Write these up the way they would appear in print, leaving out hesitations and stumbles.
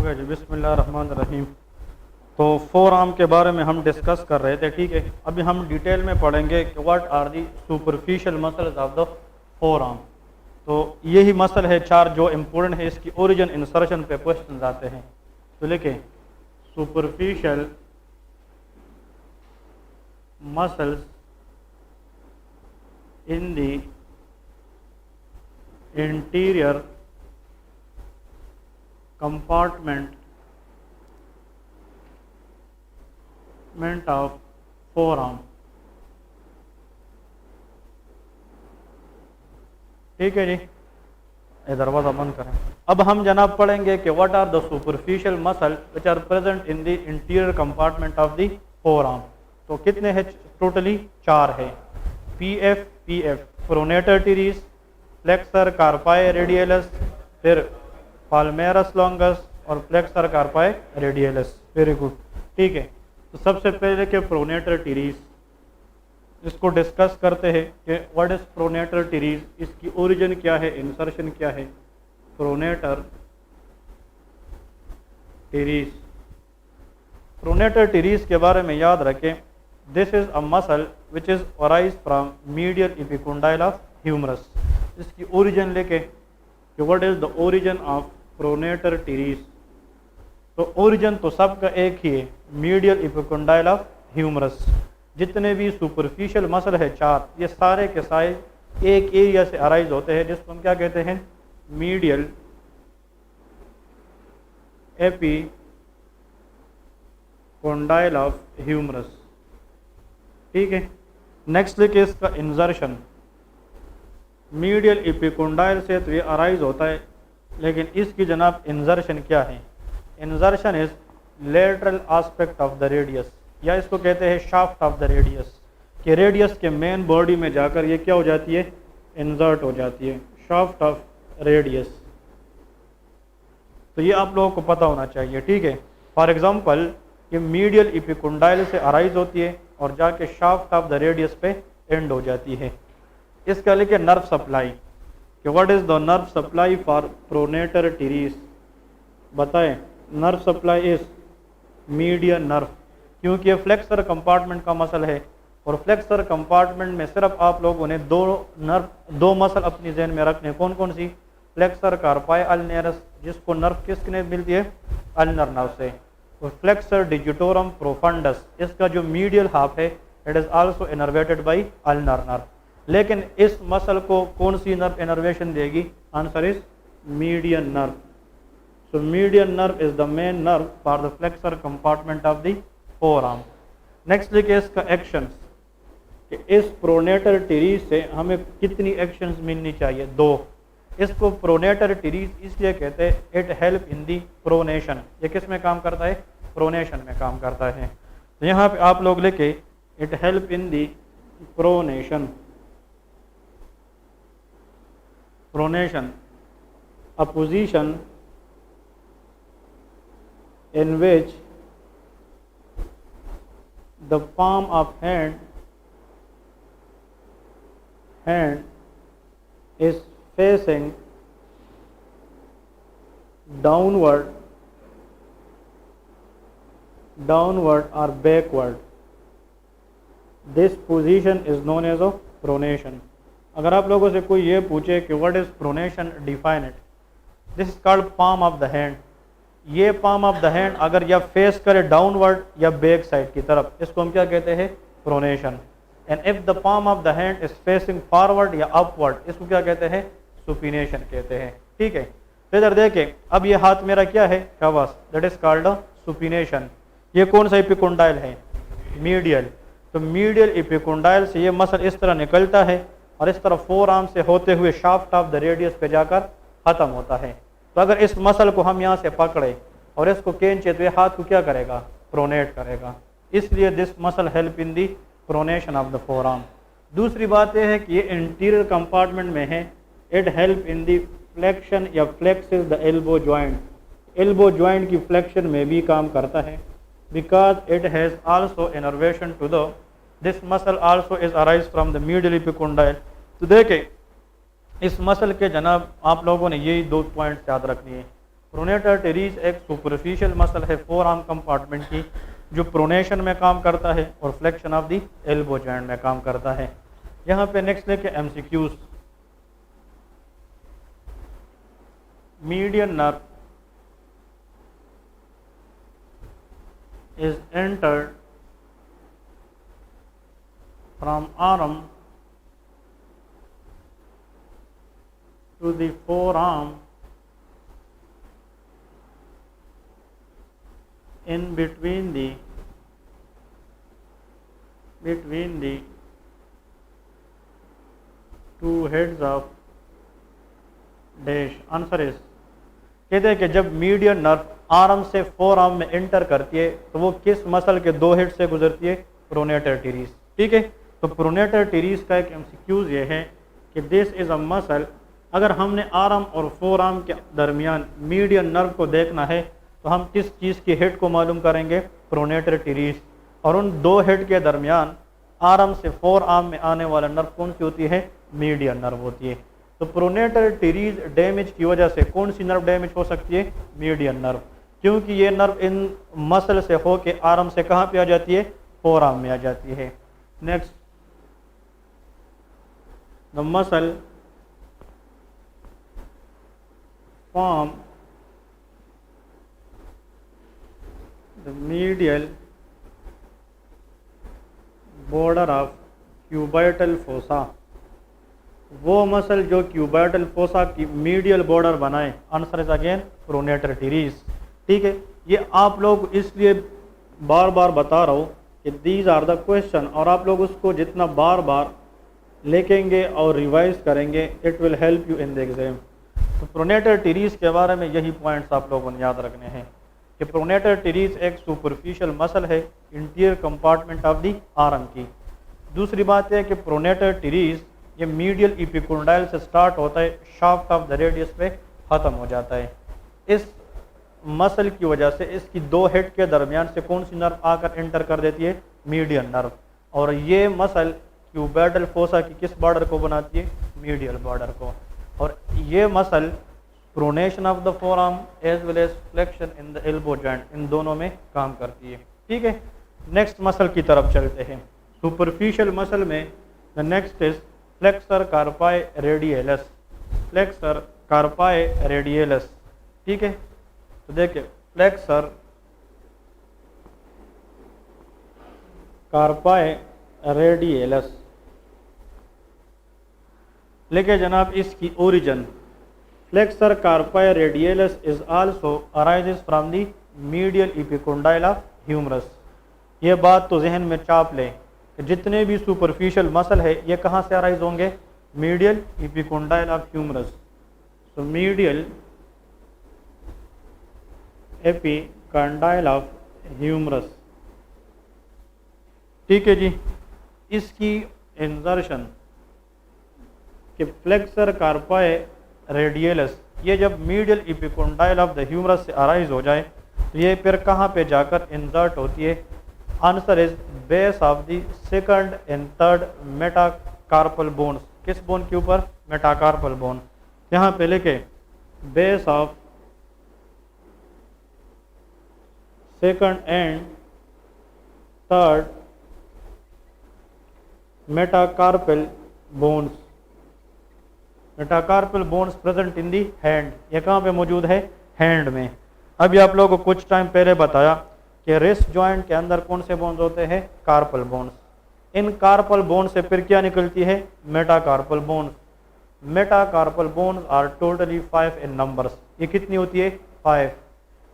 गया जी। बिस्मिल्लाहिर्रहमानिर्रहीम। तो फोर आर्म के बारे में हम डिस्कस कर रहे थे, ठीक है। अभी हम डिटेल में पढ़ेंगे कि what are the superficial muscles of the forearm. तो यही मसल है चार जो इम्पोर्टेंट है, इसकी ओरिजिन इंसर्शन पे क्वेश्चन आते हैं। तो लिखे superficial muscles in the anterior compartment of four arm. ठीक है जी, ये दरवाज़ा बंद करें। अब हम जनाब पढ़ेंगे कि what are the superficial muscle which are present in the anterior compartment of the forearm. तो कितने हैं टोटली? चार है। P F pronator teres, flexor carpi radialis, फिर पाल्मेरस लॉन्गस और flexor carpi radialis. Very good, ठीक है। तो सबसे पहले के प्रोनेटर टीरीज, इसको डिस्कस करते हैं कि व्हाट इज प्रोनेटर टीरीज, इसकी ओरिजिन क्या है, इंसर्शन क्या है। प्रोनेटर टीरीज, प्रोनेटर टीरीज के बारे में याद रखें, this is a muscle which is arise from medial epicondyle of humerus. इसकी ओरिजिन लेके कि what is the origin of pronator teres. तो ओरिजिन तो सबका एक ही है, मीडियल एपिकोंडाइल ऑफ ह्यूमरस। जितने भी सुपरफिशियल मसल है चार, ये सारे के सारे एक एरिया से अराइज होते हैं, जिसको हम क्या कहते हैं? Medial epicondyle of humerus. ठीक है। नेक्स्ट लिखे इसका इंसर्शन। मीडियल एपिकोंडाइल से तो ये अराइज होता है, लेकिन इसकी जनाब इंसर्शन क्या है? Insertion is lateral aspect of the radius, या इसको कहते हैं शाफ्ट ऑफ द रेडियस। कि रेडियस के मेन बॉडी में जाकर ये क्या हो जाती है? इंसर्ट हो जाती है, शाफ्ट ऑफ रेडियस। तो ये आप लोगों को पता होना चाहिए, ठीक है। फॉर एग्जांपल ये मीडियल एपिकोंडाइल से अराइज होती है और जाके शाफ्ट ऑफ द रेडियस पे एंड हो जाती है। इसका लिखे नर्व सप्लाई, कि what is the nerve supply for pronator teres. बताएं, nerve supply is median nerve, क्योंकि ये फ्लेक्सर कंपार्टमेंट का मसल है और फ्लेक्सर कंपार्टमेंट में सिर्फ आप लोगों ने दो मसल अपनी जहन में रखने। कौन कौन सी? फ्लेक्सर कार्पाई अल्नरस, जिसको नर्व किसने मिलती है? अल्नर नर्व से। और फ्लेक्सर डिजिटोरम प्रोफंडस, इसका जो मीडियल हाफ है it is also innervated by ulnar nerve. लेकिन इस मसल को कौन सी नर्व इनर्वेशन देगी? Answer is median nerve. So median nerve is the main nerve for the flexor compartment of the forearm. Next लिखे इसका actions, कि इस प्रोनेटर टीरीज से हमें कितनी एक्शंस मिलनी चाहिए? दो। इसको प्रोनेटर टीरीज इसलिए कहते हैं it help in the pronation. ये किस में काम करता है? प्रोनेशन में काम करता है। तो यहाँ पे आप लोग लिखे it help in the pronation. Pronation a position in which the palm of hand is facing downward or backward. This position is known as a pronation. अगर आप लोगों से कोई ये पूछे कि what is pronation, define it. This is called palm of the hand. ये palm of the hand अगर या फेस करे डाउनवर्ड या बैक साइड की तरफ, इसको हम क्या कहते हैं? Pronation. And if the palm of the hand is facing forward या अपवर्ड, इसको क्या कहते हैं? सुपिनेशन कहते हैं। ठीक है। तो इधर देखें, अब ये हाथ मेरा क्या है? कवस, दैट इज कॉल्ड सुपिनेशन। ये कौन सा एपिकोंडाइल है? मीडियल। तो मीडियल एपिकोंडाइल से ये मसल इस तरह निकलता है और इस तरह फोर आर्म से होते हुए शाफ्ट ऑफ द रेडियस पे जाकर खत्म होता है। तो अगर इस मसल को हम यहाँ से पकड़े और इसको खींचे तो ये हाथ को क्या करेगा? प्रोनेट करेगा। इसलिए this muscle help in the pronation of the four arm. दूसरी बात यह है कि ये इंटीरियर कंपार्टमेंट में है, it help in the flexion या flexes the elbow joint. Elbow joint की फ्लेक्शन में भी काम करता है, because it has also innervation to the this muscle also is arise from the medial epicondyle. तो देखें इस मसल के जनाब आप लोगों ने यही दो पॉइंट्स याद रखनी है। प्रोनेटर टेरीज एक सुपरफिशियल मसल है फोर आर्म कंपार्टमेंट की, जो प्रोनेशन में काम करता है और flexion of the elbow joint में काम करता है। यहाँ पे नेक्स्ट लेके MCQs. Median nerve is entered from arm to the forearm in between the two heads of dash। Answer is, कहते हैं कि जब मीडियन नर्व आर्म से फोर आर्म में एंटर करती है तो वो किस मसल के दो हेड से गुजरती है? Pronator teres. ठीक है, तो प्रोनेटर टीरीज का एक एमसीक्यूज ये है कि दिस इज अ मसल। अगर हमने आर्म और फोर आर्म के दरमियान मीडियन नर्व को देखना है तो हम किस चीज़ की हेड को मालूम करेंगे? Pronator teres. और उन दो हेड के दरमियान आर्म से फोर आर्म में आने वाला नर्व कौन सी होती है? मीडियन नर्व होती है। तो प्रोनेटर टीरीज डैमेज की वजह से कौन सी नर्व डैमेज हो सकती है? मीडियन नर्व, क्योंकि ये नर्व इन मसल से होके आर्म से कहाँ पे आ जाती है? फोर आर्म में आ जाती है। Next, the muscle form the medial border of cubital fossa. वो मसल जो क्यूबाइटल फोसा की मीडियल बॉर्डर बनाए। Answer is again pronator teres. ठीक है, ये आप लोग इसलिए बार बार बता रहा हूँ कि दीज आर द क्वेश्चन, और आप लोग उसको जितना बार बार लिखेंगे और रिवाइज करेंगे it will help you in the exam. तो प्रोनेटर टीरीज के बारे में यही पॉइंट्स आप लोगों ने याद रखने हैं कि प्रोनेटर टीरीज एक सुपरफिशियल मसल है interior compartment of the arm की। दूसरी बात है कि प्रोनेटर टीरीज ये मीडियल इपिकोंडाइल से स्टार्ट होता है, शाफ्ट ऑफ द रेडियस पे ख़त्म हो जाता है। इस मसल की वजह से इसकी दो हेड के दरमियान से कौन सी नर्व आकर एंटर कर देती है? Median nerve. और ये मसल क्यूबाइटल फोसा की किस बॉर्डर को बनाती है? मीडियल बॉर्डर को। और ये muscle pronation of the forearm as well as flexion in the elbow joint, इन दोनों में काम करती है। ठीक है, नेक्स्ट मसल की तरफ चलते हैं। सुपरफिशियल मसल में the next is flexor carpi radialis. Flexor carpi radialis. ठीक है, तो देखिए फ्लेक्सर कार्पाई रेडियलस लेके जनाब इसकी origin. Flexor carpi radialis is also arises from the medial epicondyle of humerus. ये बात तो जहन में चाप लें कि जितने भी सुपरफिशियल मसल है ये कहाँ से अराइज होंगे? Medial epicondyle of humerus. So medial epicondyle of humerus. ठीक है जी, इसकी इंसर्शन कि फ्लेक्सर कार्पाई रेडियलस ये जब medial epicondyle of the humerus से अराइज हो जाए तो ये फिर कहाँ पे जाकर इंसर्ट होती है? Answer is base of the second and third metacarpal bones. किस बोन के ऊपर? Metacarpal bone. यहाँ पे लिखे base of second and third metacarpal bones. Metacarpal bones present in the hand. ये कहाँ पे मौजूद है? हैंड में। अभी आप लोगों को कुछ टाइम पहले बताया कि रिस्ट जॉइंट के अंदर कौन से बोन्स होते हैं? Carpal bones. इन कार्पल बोन्स से फिर क्या निकलती है? Metacarpal bones. Metacarpal bones are totally 5 in numbers. ये कितनी होती है? 5।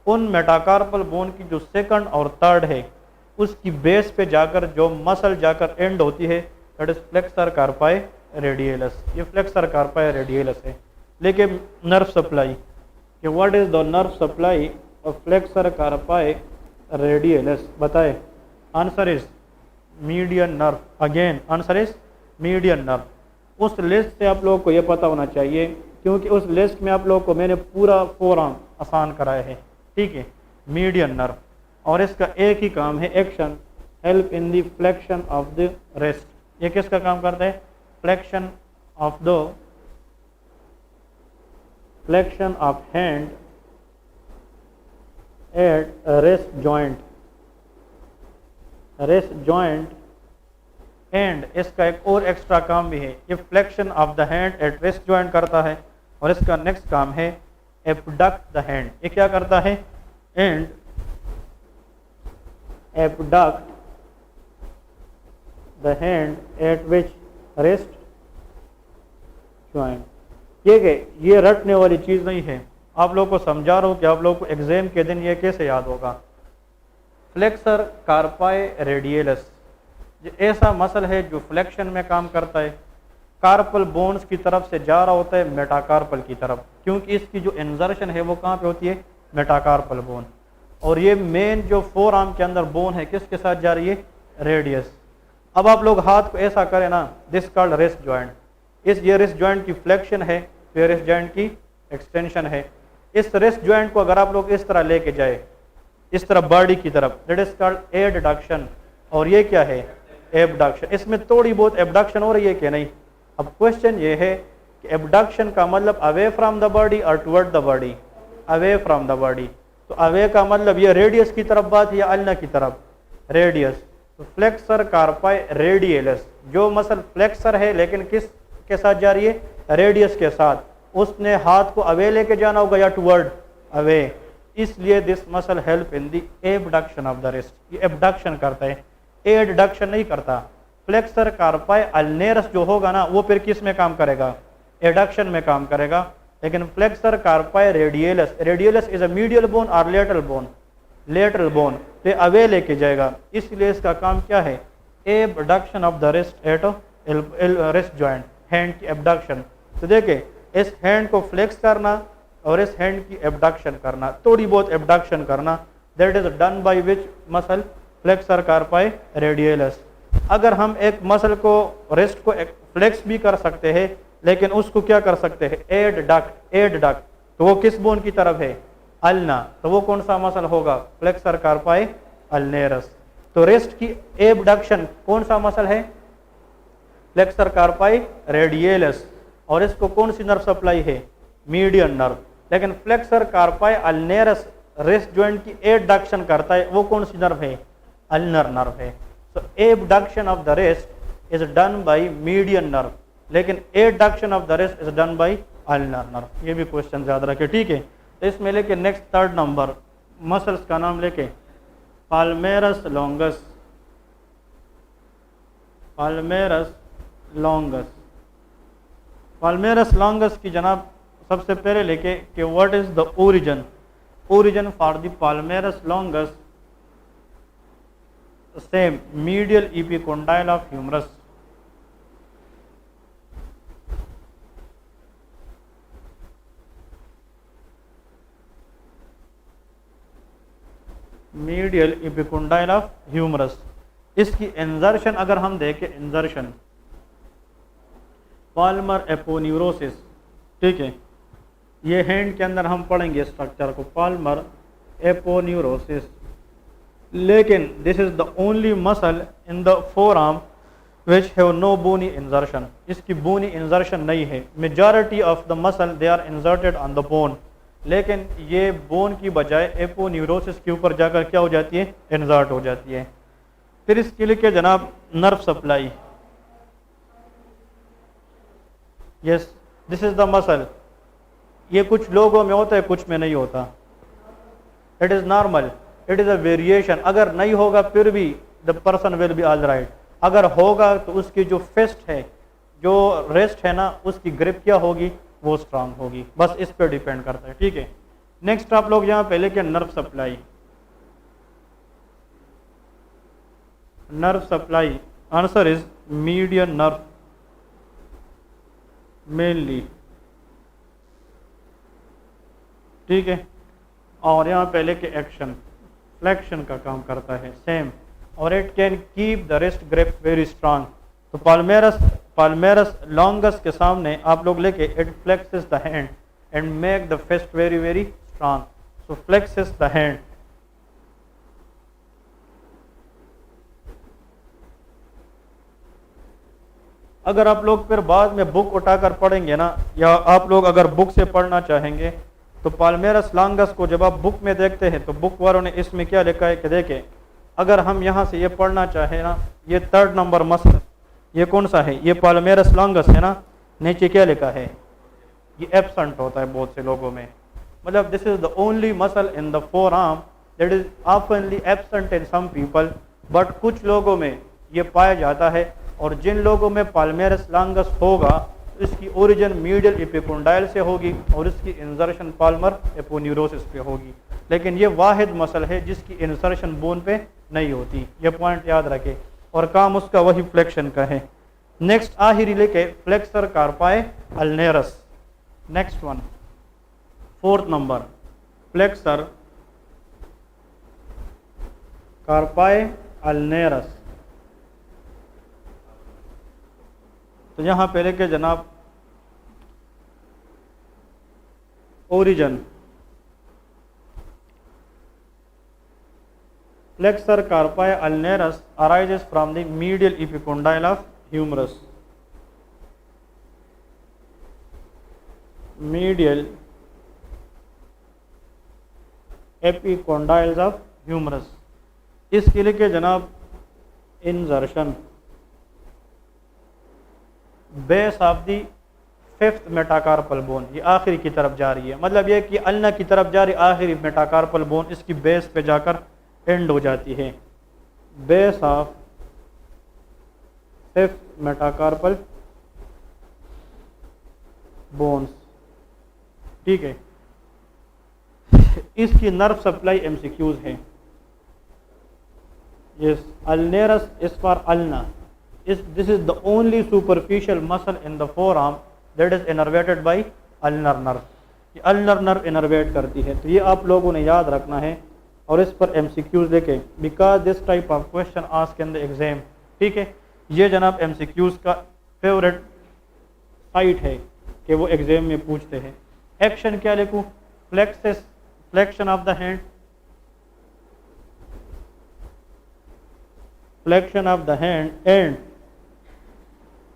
उन मेटाकार्पल बोन की जो सेकंड और थर्ड है उसकी बेस पे जाकर जो मसल जाकर एंड होती है that is flexor carpi radialis. ये फ्लेक्सर कार्पाई रेडियलस है। लेकिन नर्व सप्लाई कि what is the nerve supply of flexor carpi radialis? बताए। Answer is median nerve. Again answer is median nerve. उस लिस्ट से आप लोगों को ये पता होना चाहिए क्योंकि उस लिस्ट में आप लोगों को मैंने पूरा फोर आर्म आसान कराया है। ठीक है, मीडियन नर्व, और इसका एक ही काम है action, help in the flexion of the rest. ये किसका काम करता है? Flexion of the flexion of hand at wrist joint and इसका एक और एक्स्ट्रा काम भी है, ये flexion of the hand at wrist joint करता है। और इसका नेक्स्ट काम है एबडक्ट द हैंड, ये क्या करता है, and abduct the hand eight which rest joint. ये रटने वाली चीज़ नहीं है, आप लोगों को समझा रहा हूँ कि आप लोगों को एग्जाम के दिन ये कैसे याद होगा। फ्लेक्सर कार्पाई रेडियलस ये ऐसा मसल है जो फ्लेक्शन में काम करता है, कार्पल बोन्स की तरफ से जा रहा होता है मेटाकार्पल की तरफ, क्योंकि इसकी जो इंजर्शन है वो कहाँ पे होती है, मेटाकार्पल बोन। और ये मेन जो फोर आर्म के अंदर बोन है किसके साथ जा रही है, रेडियस। अब आप लोग हाथ को ऐसा करें ना, दिस कॉल्ड रेस्ट जॉइंट, ये रेस्ट जॉइंट की फ्लेक्शन है, तो ये रेस्ट जॉइंट की एक्सटेंशन है। इस रेस्ट जॉइंट को अगर आप लोग इस तरह लेके जाए, इस तरह बॉडी की तरफ, दैट इज कॉल्ड एडडक्शन, और ये क्या है, एबडक्शन। इसमें थोड़ी बहुत एबडक्शन हो रही है कि नहीं। अब क्वेश्चन ये है कि एबडक्शन का मतलब अवे फ्रॉम द बॉडी और toward the body, away from the body. तो अवे का मतलब ये रेडियस की तरफ बात है या अल्ना की तरफ, रेडियस। तो फ्लेक्सर कार्पाई रेडियलस, जो मसल फ्लेक्सर है लेकिन किस के साथ जा रही है, रेडियस के साथ, उसने हाथ को अवे लेके जाना होगा या टुवर्ड अवे, इसलिए this muscle help in the abduction of the wrist. ये एबडक्शन करता है, एडडक्शन नहीं करता। फ्लेक्सर कार्पाई अल्नेरस जो होगा ना वो फिर किस में काम करेगा, एडक्शन में काम करेगा। लेकिन flexor carpi radialis, radialis is a medial bone और लेटरल बोन, लेटरल बोन पे अवे लेके जाएगा, इसलिए इसका काम क्या है, abduction of the wrist at wrist joint, hand की एबडक्शन। तो देखिए इस हैंड को फ्लेक्स करना और इस हैंड की एबडक्शन करना, थोड़ी बहुत एबडक्शन करना, that is done by which muscle, flexor carpi radialis. अगर हम एक मसल को रिस्ट को फ्लेक्स भी कर सकते हैं लेकिन उसको क्या कर सकते हैं, एडडक्ट, तो वो किस बोन की तरफ है, अल्ना, तो वो कौन सा मसल होगा, फ्लेक्सर कार्पाई अल्नेरस। तो रिस्ट की एबडक्शन कौन सा मसल है, फ्लेक्सर कार्पाई रेडियलस, और इसको कौन सी नर्व सप्लाई है, मीडियन नर्व। लेकिन flexor carpi ulnaris wrist joint की एडक्शन करता है, वो कौन सी नर्व है, अल्नर नर्व है। So abduction of the wrist is done by median nerve, लेकिन adduction of the wrist is done by ulnar nerve. ये भी क्वेश्चन याद रखे, ठीक है। तो इसमें लेके नेक्स्ट थर्ड नंबर मसल्स का नाम लेके palmaris longus, palmaris longus. Palmaris longus की जनाब सबसे पहले लेके कि what is the origin for the palmaris longus, same medial epicondyle of humerus. Medial epicondyle of humerus, इसकी इंजर्शन अगर हम देखें, इंजर्शन पाल्मर एपोन्यूरोसिस, ठीक है। ये हैंड के अंदर हम पढ़ेंगे स्ट्रक्चर को, पाल्मर एपोन्यूरोसिस। लेकिन this is the only muscle in the forearm which have no bony insertion, इसकी बोनी इंजर्शन नहीं है। Majority of the muscle they are inserted on the bone, लेकिन ये बोन की बजाय एपोन्यूरोसिस के ऊपर जाकर क्या हो जाती है, इंजर्ट हो जाती है। फिर इसके लिए जनाब nerve supply, yes this is the muscle. ये कुछ लोगों में होता है, कुछ में नहीं होता, it is normal, it is a variation. अगर नहीं होगा फिर भी the person will be all right, अगर होगा तो उसकी जो फिस्ट है, जो रेस्ट है ना, उसकी ग्रिप क्या होगी, वो स्ट्रांग होगी। बस इस पे डिपेंड करता है, ठीक है। नेक्स्ट आप लोग यहाँ पे लेके nerve supply, nerve supply answer is median nerve mainly, ठीक है। और यहाँ पे लेके एक्शन, फ्लेक्शन का काम करता है सेम, और it can keep the wrist grip very strong. तो पाल्मेरस लॉन्गस के सामने आप लोग लेके it flexes the hand and make the fist very very strong, so flexes the hand. अगर आप लोग फिर बाद में बुक उठाकर पढ़ेंगे ना, या आप लोग अगर बुक से पढ़ना चाहेंगे तो पाल्मेरस लॉन्गस को जब आप बुक में देखते हैं तो बुक वालों ने इसमें क्या लिखा है कि देखें, अगर हम यहाँ से ये पढ़ना चाहें ना, ये 3rd नंबर मसल, ये कौन सा है, ये पाल्मेरस लॉन्गस है ना, नीचे क्या लिखा है, ये एब्सेंट होता है बहुत से लोगों में। मतलब this is the only muscle in the forearm that is ऑफनली absent in some people, but कुछ लोगों में ये पाया जाता है। और जिन लोगों में पाल्मेरस लॉन्गस होगा तो इसकी ओरिजिन मीडियल एपिकोंडाइल से होगी और इसकी इंसर्शन पाल्मर एपोन्यूरोसिस पे होगी। लेकिन ये वाहिद मसल है जिसकी इंसर्शन बोन पे नहीं होती, ये पॉइंट याद रखें। और काम उसका वही फ्लेक्शन का है। नेक्स्ट आखिरी लेके flexor carpi ulnaris, next one 4th number flexor carpi ulnaris. तो यहां पे लेके जनाब origin flexor carpi ulnaris arises from the medial epicondyle of humerus. Medial epicondyles of humerus। इसके लिए जनाब इंजर्शन base of the 5th metacarpal bone, ये आखिरी की तरफ जा रही है, मतलब ये कि अल्ना की तरफ जा रही आखिरी मेटाकार्पल बोन इसकी बेस पे जाकर एंड हो जाती है। Base of 5th metacarpal bones, ठीक है। इसकी नर्व सप्लाई एमसीक्यूज है। Yes, ulnaris is for ulna. This is the only superficial muscle in the forearm that is innervated by ulnar nerve। ये ulnar nerve innervate करती है, तो ये आप लोगों ने याद रखना है और इस पर MCQs देखें, because this type of question asked in the exam, ठीक है। ये जनाब MCQs का फेवरेट साइट है कि वो एग्जाम में पूछते हैं। एक्शन क्या लिखूँ, flexion of the hand, flexion of the hand and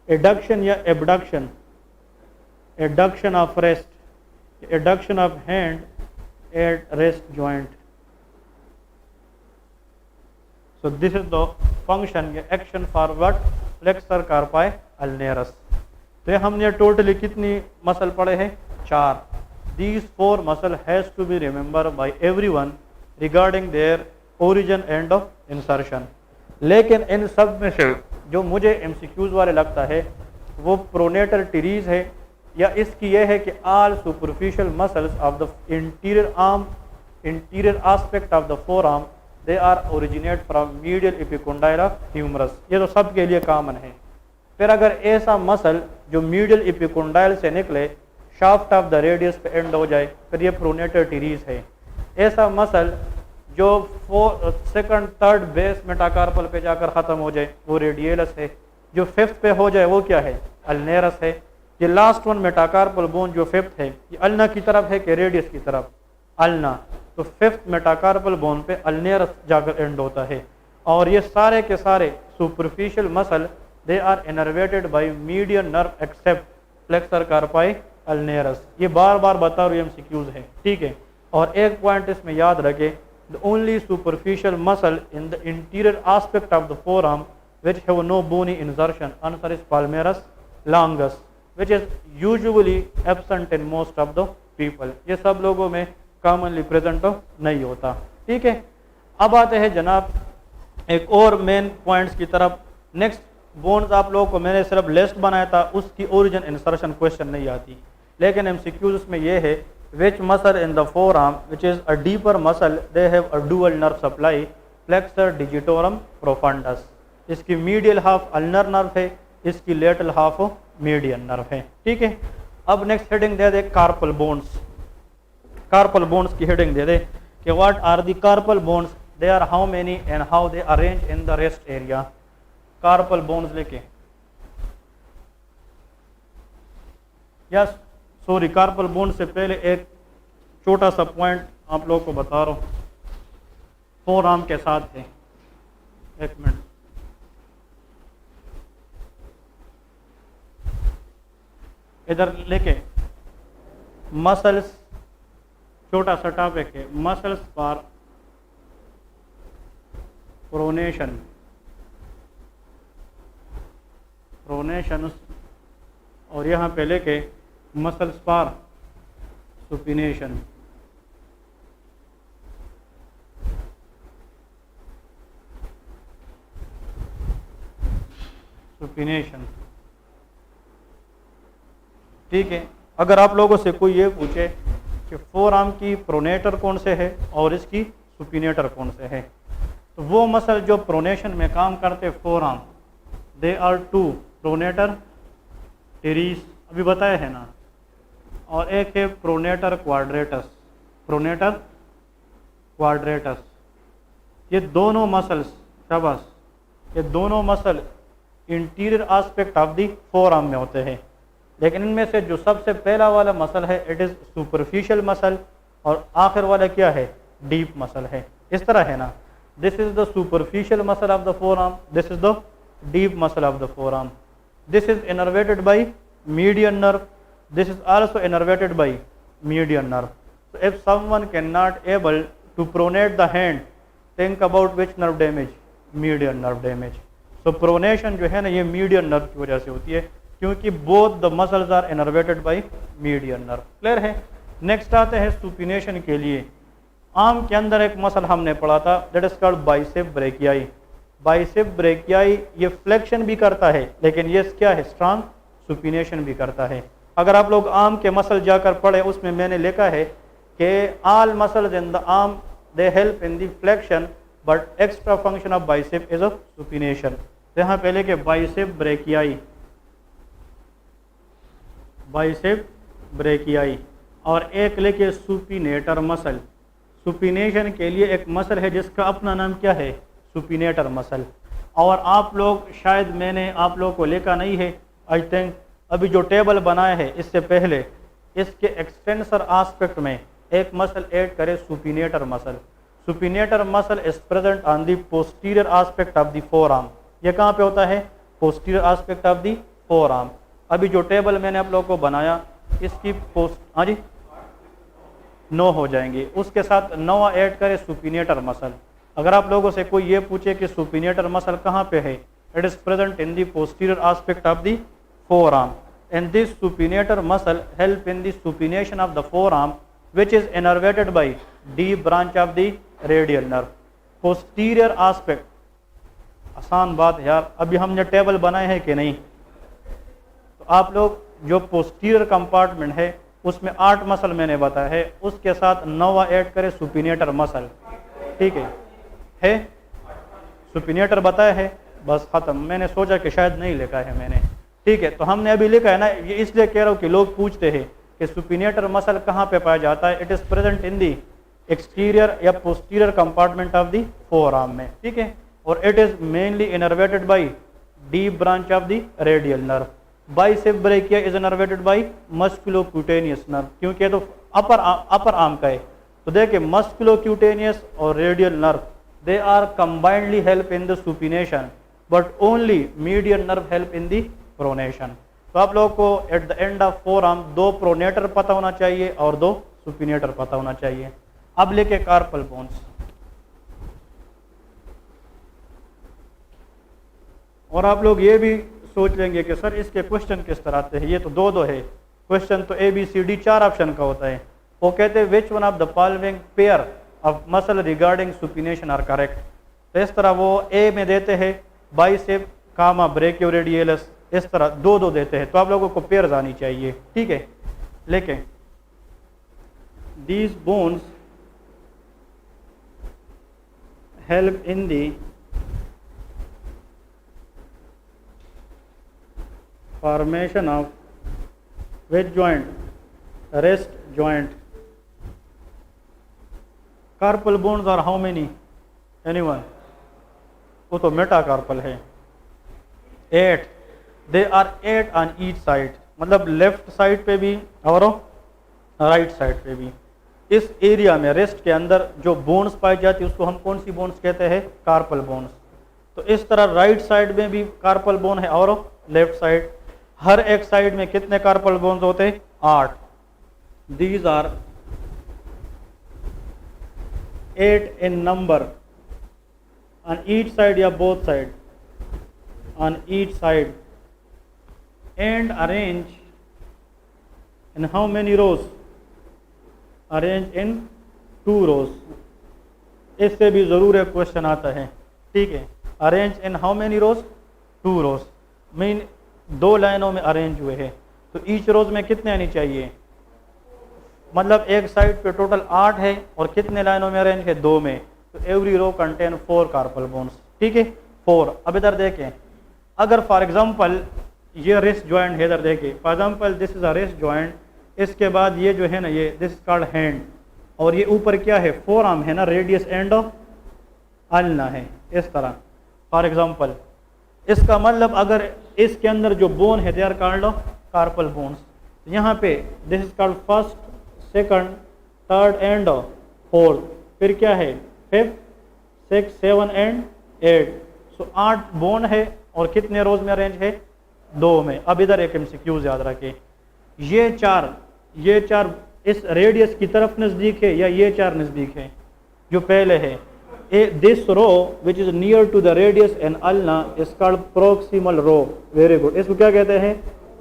adduction या abduction, adduction of wrist, adduction of hand at wrist joint. So this is the function या action for what, flexor carpi ulnaris. तो ये हमने totally कितनी muscle पढ़े हैं, 4। These 4 muscle has to be remember by everyone regarding their origin and of insertion. लेकिन इन सब में से जो मुझे MCQs वाले लगता है वो प्रोनेटर टीरीज है, या इसकी यह है कि all superficial muscles of the interior arm, interior aspect of the forearm, they are originate from medial epicondyle of humerus. ये तो सबके लिए कॉमन है। फिर अगर ऐसा मसल जो मीडियल एपिकोंडाइल से निकले शाफ्ट ऑफ द रेडियस पे एंड हो जाए, फिर ये प्रोनेटर टीरीज है। ऐसा मसल जो 2nd 3rd बेस मेटाकार्पल पे जाकर ख़त्म हो जाए वो रेडियलस है। जो 5th पे हो जाए वो क्या है, अल्नेरस है। ये लास्ट वन मेटाकार्पल बोन जो 5th है, ये अल्ना की तरफ है कि रेडियस की तरफ, अल्ना। तो 5th मेटाकार्पल बोन पे अल्नेरस जाकर एंड होता है। और ये सारे के सारे superficial muscle they are innervated by median nerve except flexor carpi ulnaris. ये बार बार बता रही MCQs है, ठीक है। और एक पॉइंट इसमें याद रखें, the only superficial muscle in the interior aspect of the forearm which have no bony insertion answer is palmaris longus, which is usually absent in most of the people। ये सब लोगों में commonly present नहीं होता, ठीक है। अब आते हैं जनाब एक और मेन पॉइंट्स की तरफ। नेक्स्ट बोन्स आप लोगों को मैंने सिर्फ लिस्ट बनाया था, उसकी ओरिजिन इंसर्शन क्वेश्चन नहीं आती, लेकिन MCQs उसमें ये है which muscle in the forearm which is a deeper muscle they have a dual nerve supply flexor digitorum profundus। इसकी मीडियल हाफ अल्नर नर्व है, इसकी लेटरल हाफ मीडियन नर्व है, ठीक है। अब नेक्स्ट हेडिंग दे दे कार्पल बोन्स। कार्पल बोन्स की हेडिंग दे दे कि what are the carpal bones, they are how many and how they arrange in the wrist area. Carpal bones लेके यस सॉरी, कार्पल बोन से पहले एक छोटा सा पॉइंट आप लोगों को बता रहा हूँ, फोर आर्म के साथ है। एक मिनट, इधर लेके मसल्स छोटा सा टॉपिक है, मसल्स फॉर प्रोनेशन, और यहाँ पे लेके मसल्स फॉर सुपिनेशन। ठीक है। अगर आप लोगों से कोई ये पूछे कि फोर आर्म की प्रोनेटर कौन से है और इसकी सुपिनेटर कौन से है, तो वो मसल जो प्रोनेशन में काम करते forearm, they are two, pronator teres अभी बताया है ना, और एक है प्रोनेटर क्वाड्रेटस, प्रोनेटर क्वाड्रेटस। ये दोनों मसल्स, शाबाश, ये दोनों muscle interior aspect of the forearm में होते हैं। लेकिन इनमें से जो सबसे पहला वाला मसल है इट इज़ सुपरफिशियल मसल, और आखिर वाला क्या है, डीप मसल है। इस तरह है ना, this is the superficial muscle of the four arm, this is the deep muscle of the four arm. This is innervated by median nerve, this is also innervated by median nerve. So if someone cannot able to pronate the hand, think about which nerve damage, median nerve damage. So pronation जो है ना ये median nerve की वजह से होती है, क्योंकि both the muscles are innervated by median nerve. Clear है। नेक्स्ट आते हैं सुपिनेशन के लिए। आर्म के अंदर एक मसल हमने पढ़ा था that is called bicep brachii. Bicep brachii ये फ्लेक्शन भी करता है, लेकिन ये क्या है, स्ट्रांग सुपिनेशन भी करता है। अगर आप लोग आर्म के मसल जाकर पढ़े, उसमें मैंने लिखा है कि all muscles in the arm they help in the flexion but extra function of bicep is of supination. तो यहाँ पहले के बाइसेप ब्रेकियाई, बाइसेप ब्रेकियाई, और एक लेके सुपिनेटर मसल। सुपिनेशन के लिए एक मसल है जिसका अपना नाम क्या है, सुपिनेटर मसल। और आप लोग शायद मैंने आप लोगों को लिखा नहीं है, आई थिंक अभी जो टेबल बनाया है इससे पहले, इसके एक्सटेंसर एस्पेक्ट में एक मसल ऐड करे, supinator muscle. Supinator muscle is present on the posterior aspect of the four arm. ये कहाँ पे होता है, posterior aspect of the four arm. अभी जो टेबल मैंने आप लोगों को बनाया इसकी हाँ जी 9 हो जाएंगे, उसके साथ 9 ऐड करे सुपिनेटर मसल। अगर आप लोगों से कोई ये पूछे कि सुपिनेटर मसल कहाँ पे है, it is present in the posterior aspect of the forearm, and this supinator muscle help in the supination of the forearm which is innervated by deep branch of the radial nerve. posterior aspect, आसान बात है यार, अभी हमने table बनाए हैं कि नहीं, तो आप लोग जो पोस्टीरियर कंपार्टमेंट है उसमें 8 मसल मैंने बताया है, उसके साथ 9 ऐड करें सुपिनेटर मसल। ठीक है सुपिनेटर बताया है, बस खत्म। मैंने सोचा कि शायद नहीं लिखा है मैंने, ठीक है, तो हमने अभी लिखा है ना, ये इसलिए कह रहा हूँ कि लोग पूछते हैं कि सुपिनेटर मसल कहाँ पे पाया जाता है। It is present in the exterior या posterior compartment of the forearm में, ठीक है, और it is mainly innervated by deep branch of the radial nerve. Bicep brachii is innervated by musculocutaneous nerve, क्योंकि ये तो अपर आर्म का है। तो देखिए मस्कुलोक्यूटेनियस और radial nerve they are combinedly help in the supination, but only median nerve help in the pronation. तो आप लोगों को at the end of forearm 2 pronator पता होना चाहिए और 2 सुपिनेटर पता होना चाहिए। अब लेके कार्पल बोन्स, और आप लोग ये भी सोच लेंगे कि सर इसके क्वेश्चन किस तरह आते हैं, ये तो 2 है क्वेश्चन, तो ABCD 4 ऑप्शन का होता है। वो कहते हैं which one of the following pair of muscle regarding supination are correct. तो इस तरह वो ए में देते हैं बाइसेप कामा ब्रेकियोरेडियलिस, इस तरह 2 देते हैं, तो आप लोगों को पेयर्स आनी चाहिए, ठीक है। लेकिन these bones help in the formation of which joint, wrist joint. Carpal bones are how many, anyone? वो तो मेटाकार्पल है, 8। They are 8 on each side, मतलब लेफ्ट साइड पे भी और राइट साइड पे भी। इस एरिया में रेस्ट के अंदर जो बोन्स पाई जाती है उसको हम कौन सी बोन्स कहते हैं, कार्पल बोन्स। तो इस तरह राइट साइड में भी कार्पल बोन है और लेफ्ट साइड, हर एक साइड में कितने कार्पल बोन्स होते हैं, 8। These are 8 in number on each side या both side, on each side, and arrange in how many rows? Arrange in 2 rows. इससे भी ज़रूर एक क्वेश्चन आता है, ठीक है। Arrange in how many rows? 2 rows, mean 2 लाइनों में अरेंज हुए हैं, तो ईच रोज में कितने आनी चाहिए? मतलब एक साइड पे टोटल 8 है और कितने लाइनों में अरेंज है? 2 में, तो every row contain 4 carpal bones, ठीक है, 4। अब इधर देखें, अगर फॉर एग्जांपल ये रिस्ट जॉइंट है, इधर देखें for example this is a wrist joint, इसके बाद ये जो है ना, ये दिस इज कॉल्ड हैंड, और ये ऊपर क्या है? 4 आर्म है ना, रेडियस एंड ऑफ अल्ना है, इस तरह फॉर एग्जांपल। इसका मतलब अगर इसके अंदर जो बोन है they are called carpal bones. यहाँ पे this is called first, second, third and fourth, फिर क्या है? 5, 6, 7 एंड 8। सो 8 बोन है और कितने रोज में अरेंज है? 2 में। अब इधर एक एमसीक्यूज याद रखें, ये चार इस रेडियस की तरफ नज़दीक है या ये 4 नज़दीक है? जो पहले है, this row which is near to the radius and ulna is called proximal row. Very good, इसको क्या कहते हैं?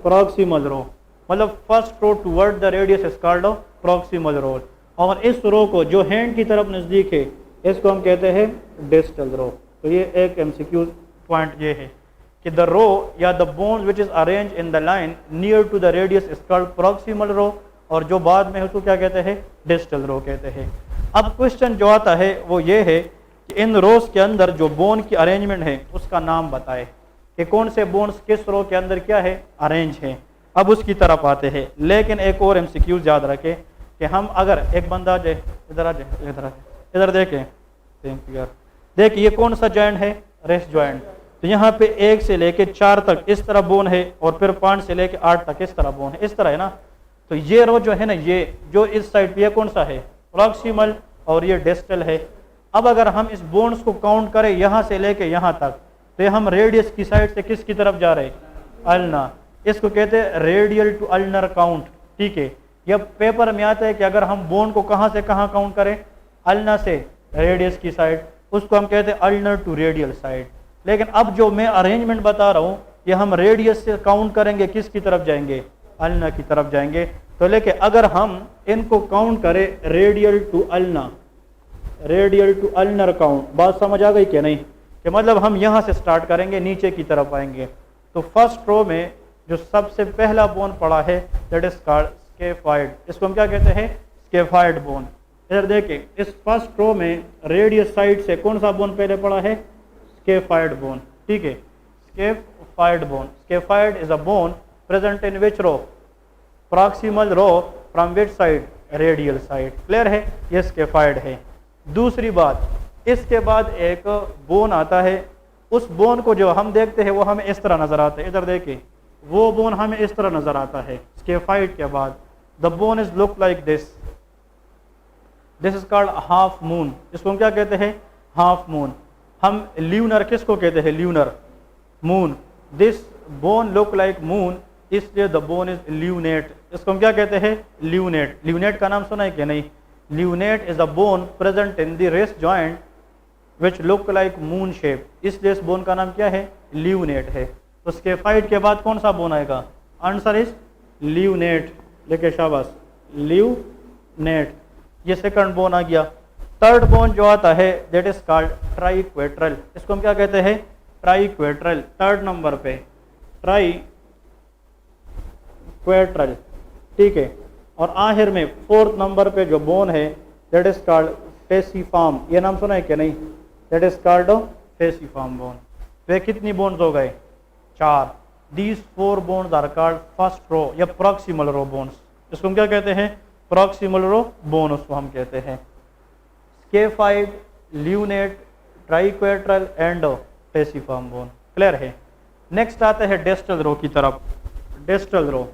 Proximal row. मतलब first row toward the radius is called proximal row, और इस रो को जो हैंड की तरफ नज़दीक है इसको हम कहते हैं डिस्टल रो। तो ये एक एमसीक्यू पॉइंट ये है कि द रो या the bone which is arrange in the line near to the radius is called proximal row, और जो बाद में है उसको क्या कहते हैं? डिस्टल रो कहते हैं। अब क्वेश्चन जो आता है वो ये है कि इन रोज के अंदर जो बोन की अरेंजमेंट है उसका नाम बताए कि कौन से बोन्स किस रो के अंदर क्या है? अरेंज है। अब उसकी तरफ आते हैं, लेकिन एक और एमसीक्यूज याद रखें कि हम अगर एक बंदा जाए, इधर आ जाए, इधर देखें, थैंक यू यार, देखिए ये कौन सा जॉइंट है? Rest joint. तो यहाँ पे 1 से लेके 4 तक इस तरह बोन है, और फिर 5 से लेके 8 तक इस तरह बोन है, इस तरह है ना। तो ये रो जो है ना, ये जो इस साइड पे, ये कौन सा है? प्रॉक्सिमल, और ये डिस्टल है। अब अगर हम इस बोन्स को काउंट करें यहाँ से लेके यहाँ तक, तो ये हम रेडियस की साइड से किसकी तरफ जा रहे हैं? अल्ना। इसको कहते हैं रेडियल टू अल्नर काउंट, ठीक है। यह पेपर में आता है कि अगर हम बोन को कहाँ से कहाँ काउंट करें? अल्ना से रेडियस की साइड, उसको हम कहते हैं अल्नर टू रेडियल साइड। लेकिन अब जो मैं अरेंजमेंट बता रहा हूँ, ये हम रेडियस से काउंट करेंगे, किसकी तरफ जाएंगे? अल्ना की तरफ जाएंगे। तो लेके अगर हम इनको काउंट करें radial to ulna, radial to ulnar count, बात समझ आ गई क्या नहीं? कि मतलब हम यहाँ से स्टार्ट करेंगे, नीचे की तरफ आएंगे। तो फर्स्ट रो में जो सबसे पहला बोन पड़ा है दैट इज कॉल्ड स्केफाइड, इसको हम क्या कहते हैं? Scaphoid bone. इधर देखिए, इस फर्स्ट रो में रेडियस साइड से कौन सा बोन पहले पड़ा है? स्केफाइड बोन, ठीक है, scaphoid bone. Scaphoid is a bone present in which row? Proximal row, from which side? Radial side. Clear है? ये स्केफाइड है। दूसरी बात, इसके बाद एक बोन आता है, उस बोन को जो हम देखते हैं वो हमें इस तरह नजर आता है। इधर देखिए, वो बोन हमें इस तरह नजर आता है स्केफाइड के बाद। The bone is look like this, this is called half moon. इसको हम क्या कहते हैं? Half moon. हम ल्यूनर किसको कहते हैं? Lunar, moon. This bone look like moon, इसलिए द बोन इज ल्यूनेट। इसको हम क्या कहते हैं? ल्यूनेट। ल्यूनेट का नाम सुना है कि नहीं? Lunate is a bone present in the rest joint which look like moon shape, इसलिए इस बोन का नाम क्या है? ल्यूनेट है। तो स्केफाइड के बाद कौन सा बोन आएगा? Answer is lunate. लेके शाबाश, ल्यूनेट। ये सेकंड बोन आ गया। थर्ड बोन जो आता है दैट इज कॉल्ड ट्राइक्वेट्रल। इसको हम क्या कहते हैं? ट्राइक्वेट्रल। थर्ड नंबर पे ट्राइक्वेट्रल, ठीक है। और आखिर में फोर्थ नंबर पे जो बोन है दैट इज कॉल्ड फेसिफॉर्म। ये नाम सुना है कि नहीं? That is called pisiform bone. वे कितनी बोन्स हो गए? 4। These 4 bones are called first row या प्रॉक्सिमल रो बोन्स। इसको हम क्या कहते हैं? प्रॉक्सिमल रो बोन उसको हम कहते हैं। Scaphoid, lunate, triquetral and pisiform bone. Clear है? नेक्स्ट आते हैं डिस्टल रो की तरफ। डिस्टल रो,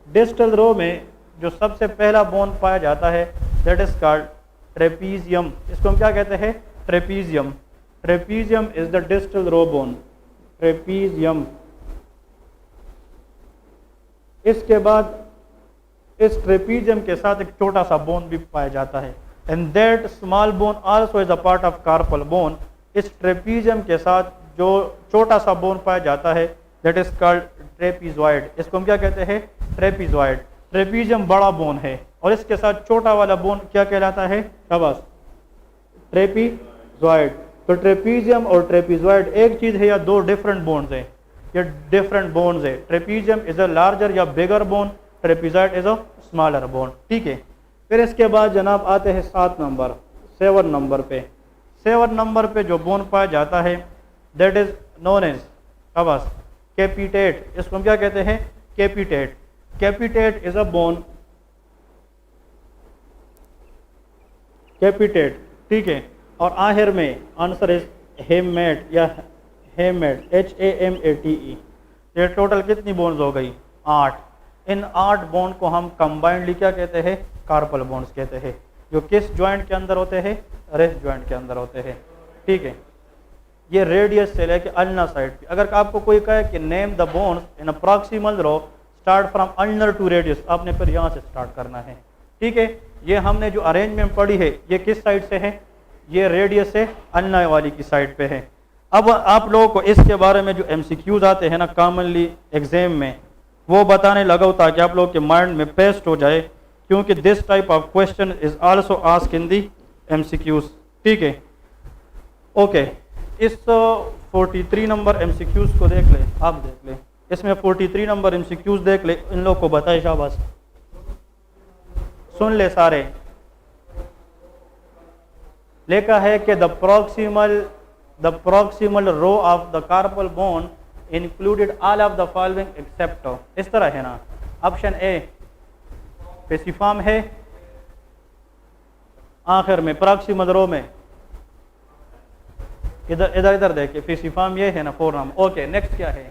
डिस्टल रो में जो सबसे पहला बोन पाया जाता है दैट इज कॉल्ड ट्रेपीजियम। इसको हम क्या कहते हैं? Trapezium. Trapezium is the distal row bone, trapezium. इसके बाद इस ट्रेपीजियम के साथ एक छोटा सा बोन भी पाया जाता है and that small bone also is a part of carpal bone. इस ट्रेपीजियम के साथ जो छोटा सा बोन पाया जाता है दैट इज कॉल्ड ट्रेपीजॉइड। इसको हम क्या कहते हैं? ट्रेपीजॉइड। ट्रेपीजियम बड़ा बोन है और इसके साथ छोटा वाला बोन क्या कहलाता है? शाबाश, ट्रेपीजॉइड। तो ट्रेपीजियम और ट्रेपीजॉइड एक चीज है या दो डिफरेंट बोन्स हैं? ये डिफरेंट बोन्स है। ट्रेपीजियम इज अ लार्जर या bigger bone, trapezoid is a smaller bone. ठीक है, फिर इसके बाद जनाब आते हैं 7 नंबर 7 नंबर पे। 7 नंबर पे जो बोन पाया जाता है दैट इज नोन एज शाबाश कैपिटेट। इसको हम क्या कहते हैं? कैपिटेट। Capitate is a bone, कैपिटेट। ठीक है, और आखिर में आंसर इज हेमेट या हेमेट, HAMATE। ये टोटल कितनी बोन्स हो गई? 8। इन 8 बोन को हम कंबाइंडली क्या कहते हैं? कार्पल बोन्स कहते हैं, जो किस जॉइंट के अंदर होते हैं? रेस्ट जॉइंट के अंदर होते हैं। ठीक है, ये रेडियस से लेके अल्नर साइड पे। अगर आपको कोई कहे कि name the bones in a proximal row start from ulnar to radius, आपने फिर यहाँ से स्टार्ट करना है। ठीक है, ये हमने जो अरेंजमेंट पढ़ी है ये किस साइड से है? ये रेडियस से अल्नर वाली की साइड पे है। अब आप लोगों को इसके बारे में जो MCQs आते हैं ना कॉमनली एग्जाम में, वो बताने लगा ताकि आप लोग के माइंड में पेस्ट हो जाए, क्योंकि this type of question is also ask in the MCQs। ठीक है, ओके। इस 43 नंबर MCQs को देख ले, आप देख ले, इसमें 43 नंबर MCQs देख ले, इन लोग को बताए शाबाश, सुन ले सारे। लिखा है कि the proximal row of the carpal bone included all of the following except, इस तरह है ना। ऑप्शन ए पेसिफॉर्म है, आखिर में प्रॉक्सिमल रो में, इधर इधर इधर देखिए, पेसिफॉर्म ये है ना 4 नंबर। ओके, नेक्स्ट क्या है?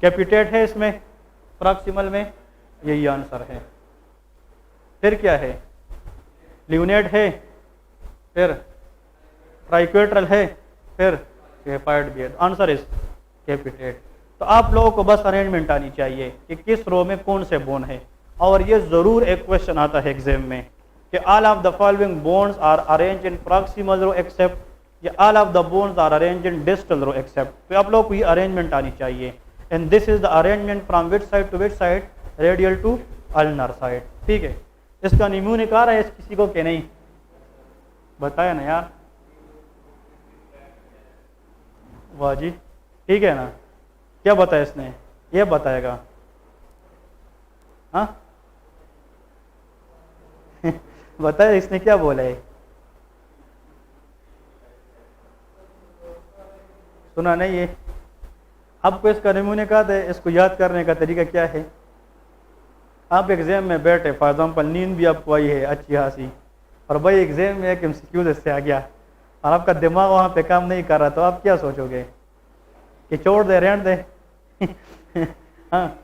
कैपिटेट है इसमें, प्रॉक्सिमल में, यही आंसर है। फिर क्या है? ल्यूनेट है, फिर ट्राइक्वेट्रल है, फिर स्केफॉइड भी है। Answer is कैपिटेट। तो आप लोगों को बस अरेंजमेंट आनी चाहिए कि किस रो में कौन से बोन है, और ये जरूर एक क्वेश्चन आता है एग्जाम में कि all of the following bones are arrange in proximal row except, या all of the bones are arrange in distal row except. तो आप लोगों को ये अरेंजमेंट आनी चाहिए। And this is the arrangement from which side to which side? Radial to ulnar side. ठीक है, इसका निम्यूनिक आ रहा है किसी को कि नहीं? बताया ना यार, वाह जी, ठीक है ना। क्या बताया इसने? ये बताएगा। हाँ बताया इसने, क्या बोला है? सुना नहीं है? आपको इसका नमूने का है, इसको याद करने का तरीका क्या है? आप एग्जाम में बैठे, फॉर एग्जाम्पल नींद भी आपको आई है अच्छी खासी, और भाई एग्जाम में एक MCQ से आ गया और आपका दिमाग वहाँ पे काम नहीं कर रहा, तो आप क्या सोचोगे कि छोड़ दे, रहने दे? हाँ,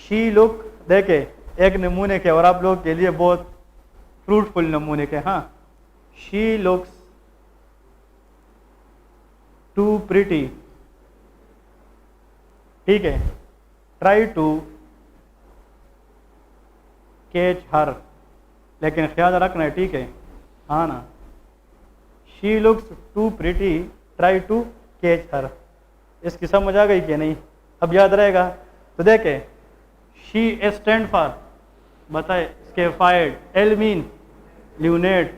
शी लुक देखे एक नमूने के, और आप लोग के लिए बहुत फ्रूटफुल नमूने के। हाँ, शी लुक्स टू प्रिटी। ठीक है, ट्राई टू कैच हर, लेकिन ख्याल रखना है, ठीक है? हाँ ना, she looks too pretty, try to catch her. इसकी समझ आ गई कि नहीं? अब याद रहेगा। तो देखे, शी स्टैंड फॉर, बताए, स्केफॉइड, एल मीन ल्यूनेट,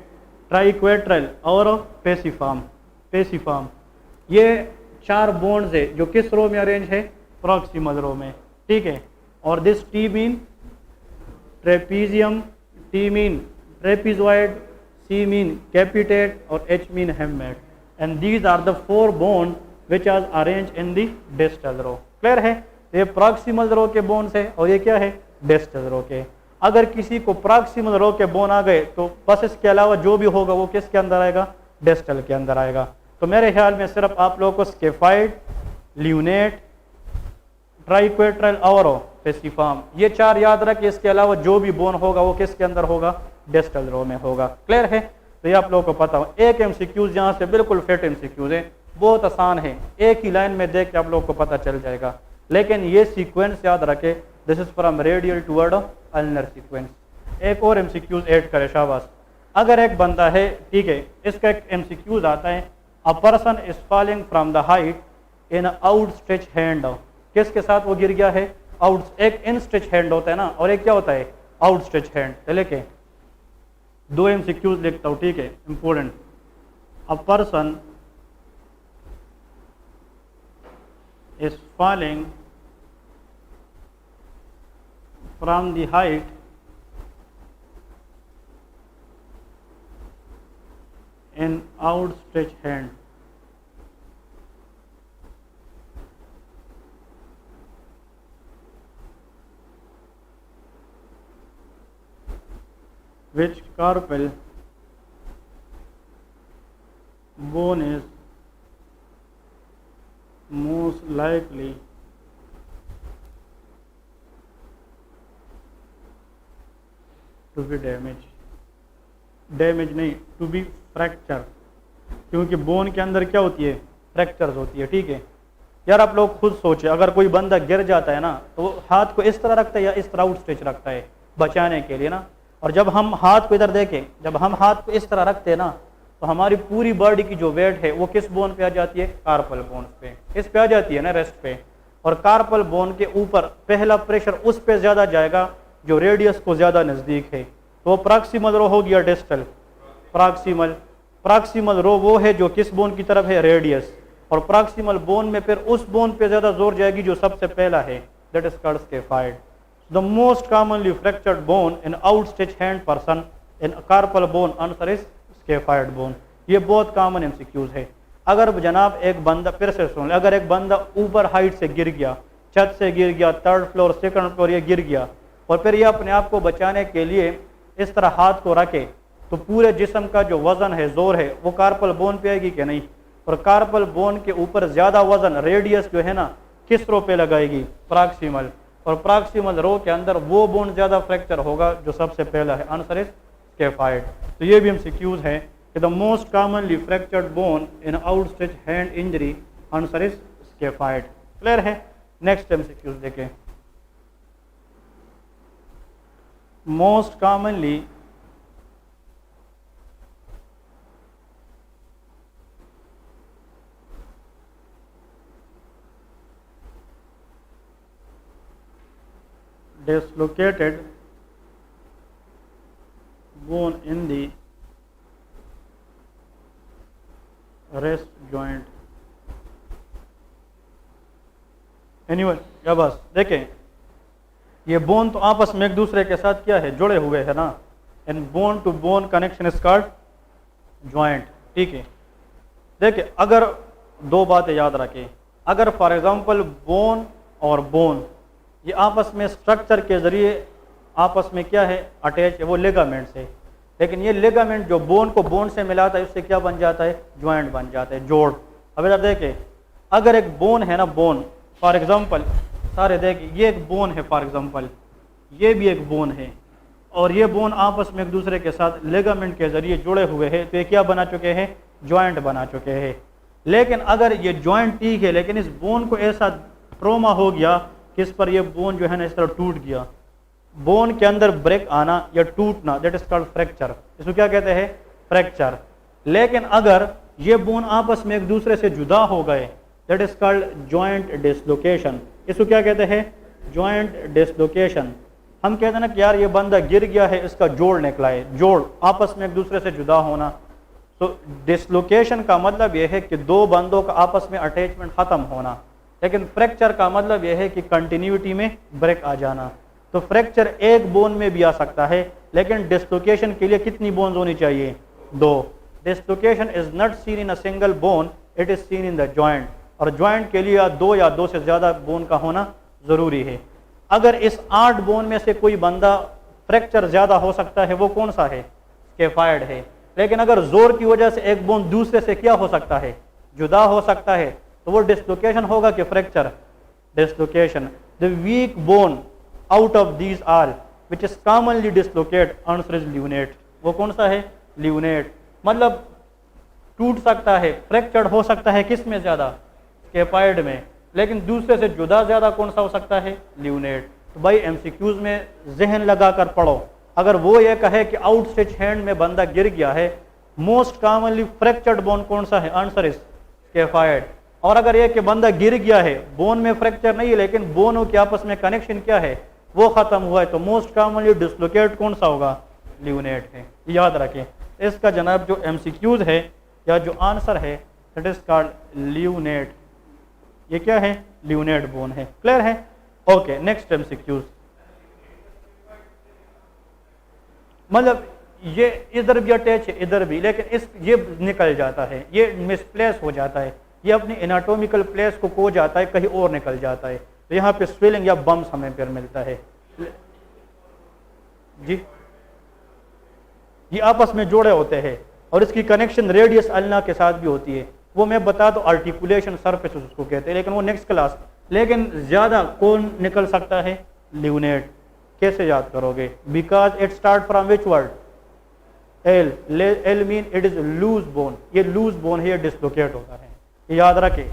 ट्राइक्वेट्रल और पेसिफॉर्म। पेसिफॉर्म ये 4 बोन्स है जो किस रो में अरेंज है? प्रॉक्सिमल रो में। ठीक है, और this T mean trapezium, T mean trapezoid, C mean capitate और H mean hamate, and these are the 4 bone which are arrange in the distal row. Clear है? ये प्रॉक्सिमल रो के bones है और ये क्या है? डिस्टल रो के। अगर किसी को प्रॉक्सिमल रो के बोन आ गए तो बस इसके अलावा जो भी होगा वो किसके अंदर आएगा? डिस्टल के अंदर आएगा। तो मेरे ख्याल में सिर्फ आप लोगों को स्केफॉइड, ल्यूनेट, ट्राइक्वेट्रल और पेसिफॉर्म, ये 4 याद रखें। इसके अलावा जो भी बोन होगा वो किसके अंदर होगा? डिस्टल रो में होगा। क्लियर है? तो ये आप लोगों को पता हो। एक MCQs यहाँ से बिल्कुल फिट MCQs है, बहुत आसान है, एक ही लाइन में देख के आप लोगों को पता चल जाएगा। लेकिन ये सीक्वेंस याद रखे, this is from radial toward ulnar sequence. एक और एमसीक्यूज ऐड करे शाबाश। अगर एक बंदा है, ठीक है, इसका एक एमसीक्यूज आता है, a person is falling from the height in out stretch hand. किसके साथ वो गिर गया है? आउट, एक इन स्ट्रेच हैंड होता है ना, और एक क्या होता है? Out stretch hand. चले के दो एमसीक्यूज लिखता हूं, ठीक है, important. A person is falling from the height in outstretched hand, which carpal bone is most likely to be damaged, damage नहीं, टू बी फ्रैक्चर, क्योंकि बोन के अंदर क्या होती है? फ्रैक्चर्स होती है, ठीक है। यार आप लोग खुद सोचे, अगर कोई बंदा गिर जाता है ना, तो वो हाथ को इस तरह रखता है या इस तरह आउट स्ट्रेच रखता है बचाने के लिए ना। और जब हम हाथ को इधर देखें, जब हम हाथ को इस तरह रखते हैं ना, तो हमारी पूरी बॉडी की जो वेट है वो किस बोन पे आ जाती है? कार्पल बोन पे, इस पे आ जाती है ना, रेस्ट पे। और कार्पल बोन के ऊपर पहला प्रेशर उस पे ज्यादा जाएगा जो रेडियस को ज्यादा नजदीक है, तो प्रॉक्सिमल रो हो गया डिस्टल। प्रॉक्सिमल, प्रॉक्सिमल रो वो है जो किस बोन की तरफ है? रेडियस। और प्रॉक्सिमल बोन में फिर उस बोन पे ज्यादा जोर जाएगी जो सबसे पहला है, that is called scaphoid. The most commonly fractured bone in outstretch hand person in carpal bone, answer is scaphoid bone. ये बहुत कॉमन एमसीक्यूज है। अगर जनाब एक बंदा, फिर से सुन ले, अगर एक बंदा ऊपर हाइट से गिर गया, छत से गिर गया, थर्ड फ्लोर सेकंड फ्लोर ये गिर गया, और फिर ये अपने आप को बचाने के लिए इस तरह हाथ को रखे, तो पूरे जिस्म का जो वजन है, जोर है, वो कार्पल बोन पे आएगी कि नहीं? और कार्पल बोन के ऊपर ज्यादा वजन, रेडियस जो है ना, किस रो पे लगाएगी? प्रॉक्सिमल। और प्रॉक्सिमल रो के अंदर वो बोन ज्यादा फ्रैक्चर होगा जो सबसे पहला है, आंसर इज स्केफॉइड। तो ये भी एमसीक्यूज है कि the most commonly fractured bone in outstretch hand injury, answer is scaphoid. Clear है? नेक्स्ट एमसीक्यूज देखें। most commonly dislocated bone in the wrist joint। Anyway या बस देखें, ये बोन तो आपस में एक दूसरे के साथ क्या है? जुड़े हुए है ना। And bone to bone connection is called joint, ठीक है। देखिए, अगर दो बातें याद रखें, अगर फॉर एग्जांपल बोन और बोन ये आपस में स्ट्रक्चर के जरिए आपस में क्या है? अटैच है, वो लिगामेंट से। लेकिन ये लिगामेंट जो बोन को बोन से मिलाता है, उससे क्या बन जाता है? ज्वाइंट बन जाता है, जोड़। अब इधर देखें, अगर एक बोन है ना, बोन फॉर एग्जांपल, सारे देखिए, ये एक बोन है फॉर एग्जांपल, ये भी एक बोन है, और ये बोन आपस में एक दूसरे के साथ लिगामेंट के जरिए जुड़े हुए हैं, तो ये क्या बना चुके हैं? ज्वाइंट बना चुके हैं। लेकिन अगर ये ज्वाइंट ठीक है, लेकिन इस बोन को ऐसा ट्रोमा हो गया कि इस पर ये बोन जो है ना इस तरह टूट गया, बोन के अंदर ब्रेक आना या टूटना, दैट इज कॉल्ड फ्रैक्चर। इसको क्या कहते हैं? फ्रैक्चर। लेकिन अगर ये बोन आपस में एक दूसरे से जुदा हो गए, that is called joint dislocation. इसको क्या कहते हैं? Joint dislocation. हम कहते हैं ना कि यार ये बंदा गिर गया है, इसका जोड़ निकला है, जोड़ आपस में एक दूसरे से जुदा होना। तो डिसलोकेशन का मतलब यह है कि दो बंदों का आपस में अटैचमेंट खत्म होना। लेकिन फ्रैक्चर का मतलब यह है कि कंटिन्यूटी में ब्रेक आ जाना। तो फ्रैक्चर एक बोन में भी आ सकता है, लेकिन डिसलोकेशन के लिए कितनी बोन्स होनी चाहिए? दो। Dislocation is not seen in a single bone, it is seen in the joint. और जॉइंट के लिए या दो से ज्यादा बोन का होना जरूरी है। अगर इस 8 बोन में से कोई बंदा फ्रैक्चर ज्यादा हो सकता है, वो कौन सा है? स्केफॉइड है। लेकिन अगर जोर की वजह से एक बोन दूसरे से क्या हो सकता है? जुदा हो सकता है, तो वो डिसलोकेशन होगा कि fracture? Dislocation. The weak bone out of these all which is commonly dislocate, answer is lunate. वो कौन सा है? ल्यूनेट। मतलब टूट सकता है, फ्रैक्चर हो सकता है किस में ज्यादा? स्केफॉइड में। लेकिन दूसरे से जुदा ज्यादा कौन सा हो सकता है? ल्यूनेट। तो भाई एमसीक्यूज में जहन लगा कर पढ़ो, अगर वो ये कहे कि आउटस्ट्रेच हैंड में बंदा गिर गया है, मोस्ट कॉमनली फ्रैक्चर्ड बोन कौन सा है? Answer is scaphoid. और अगर ये कि बंदा गिर गया है, बोन में फ्रैक्चर नहीं है लेकिन बोनों के आपस में कनेक्शन क्या है, वो खत्म हुआ है, तो मोस्ट कॉमनली डिस्लोकेट कौन सा होगा? ल्यूनेट है। याद रखें, इसका जनाब जो एमसीक्यूज है या जो आंसर है दैट इज कॉल्ड ल्यूनेट। ये क्या है? ल्यूनेट बोन है। क्लियर है? Okay, next MCQs. मतलब ये इधर भी अटैच है, इधर भी, लेकिन इस ये निकल जाता है, ये मिसप्लेस हो जाता है, ये अपनी एनाटॉमिकल प्लेस को खो जाता है, कहीं और निकल जाता है, तो यहाँ पे स्वेलिंग या बम्स हमें फिर मिलता है। जी, ये आपस में जोड़े होते हैं और इसकी कनेक्शन रेडियस अल्ना के साथ भी होती है। वो मैं बता दो, आर्टिकुलेशन सरफेस उसको कहते हैं, लेकिन वो नेक्स्ट क्लास। लेकिन ज्यादा कौन निकल सकता है? ल्यूनेट। कैसे याद करोगे? Because it start from which word? L. L mean it is loose bone. ये लूज बोन है, ये डिस्लोकेट होता है। ये याद रखे।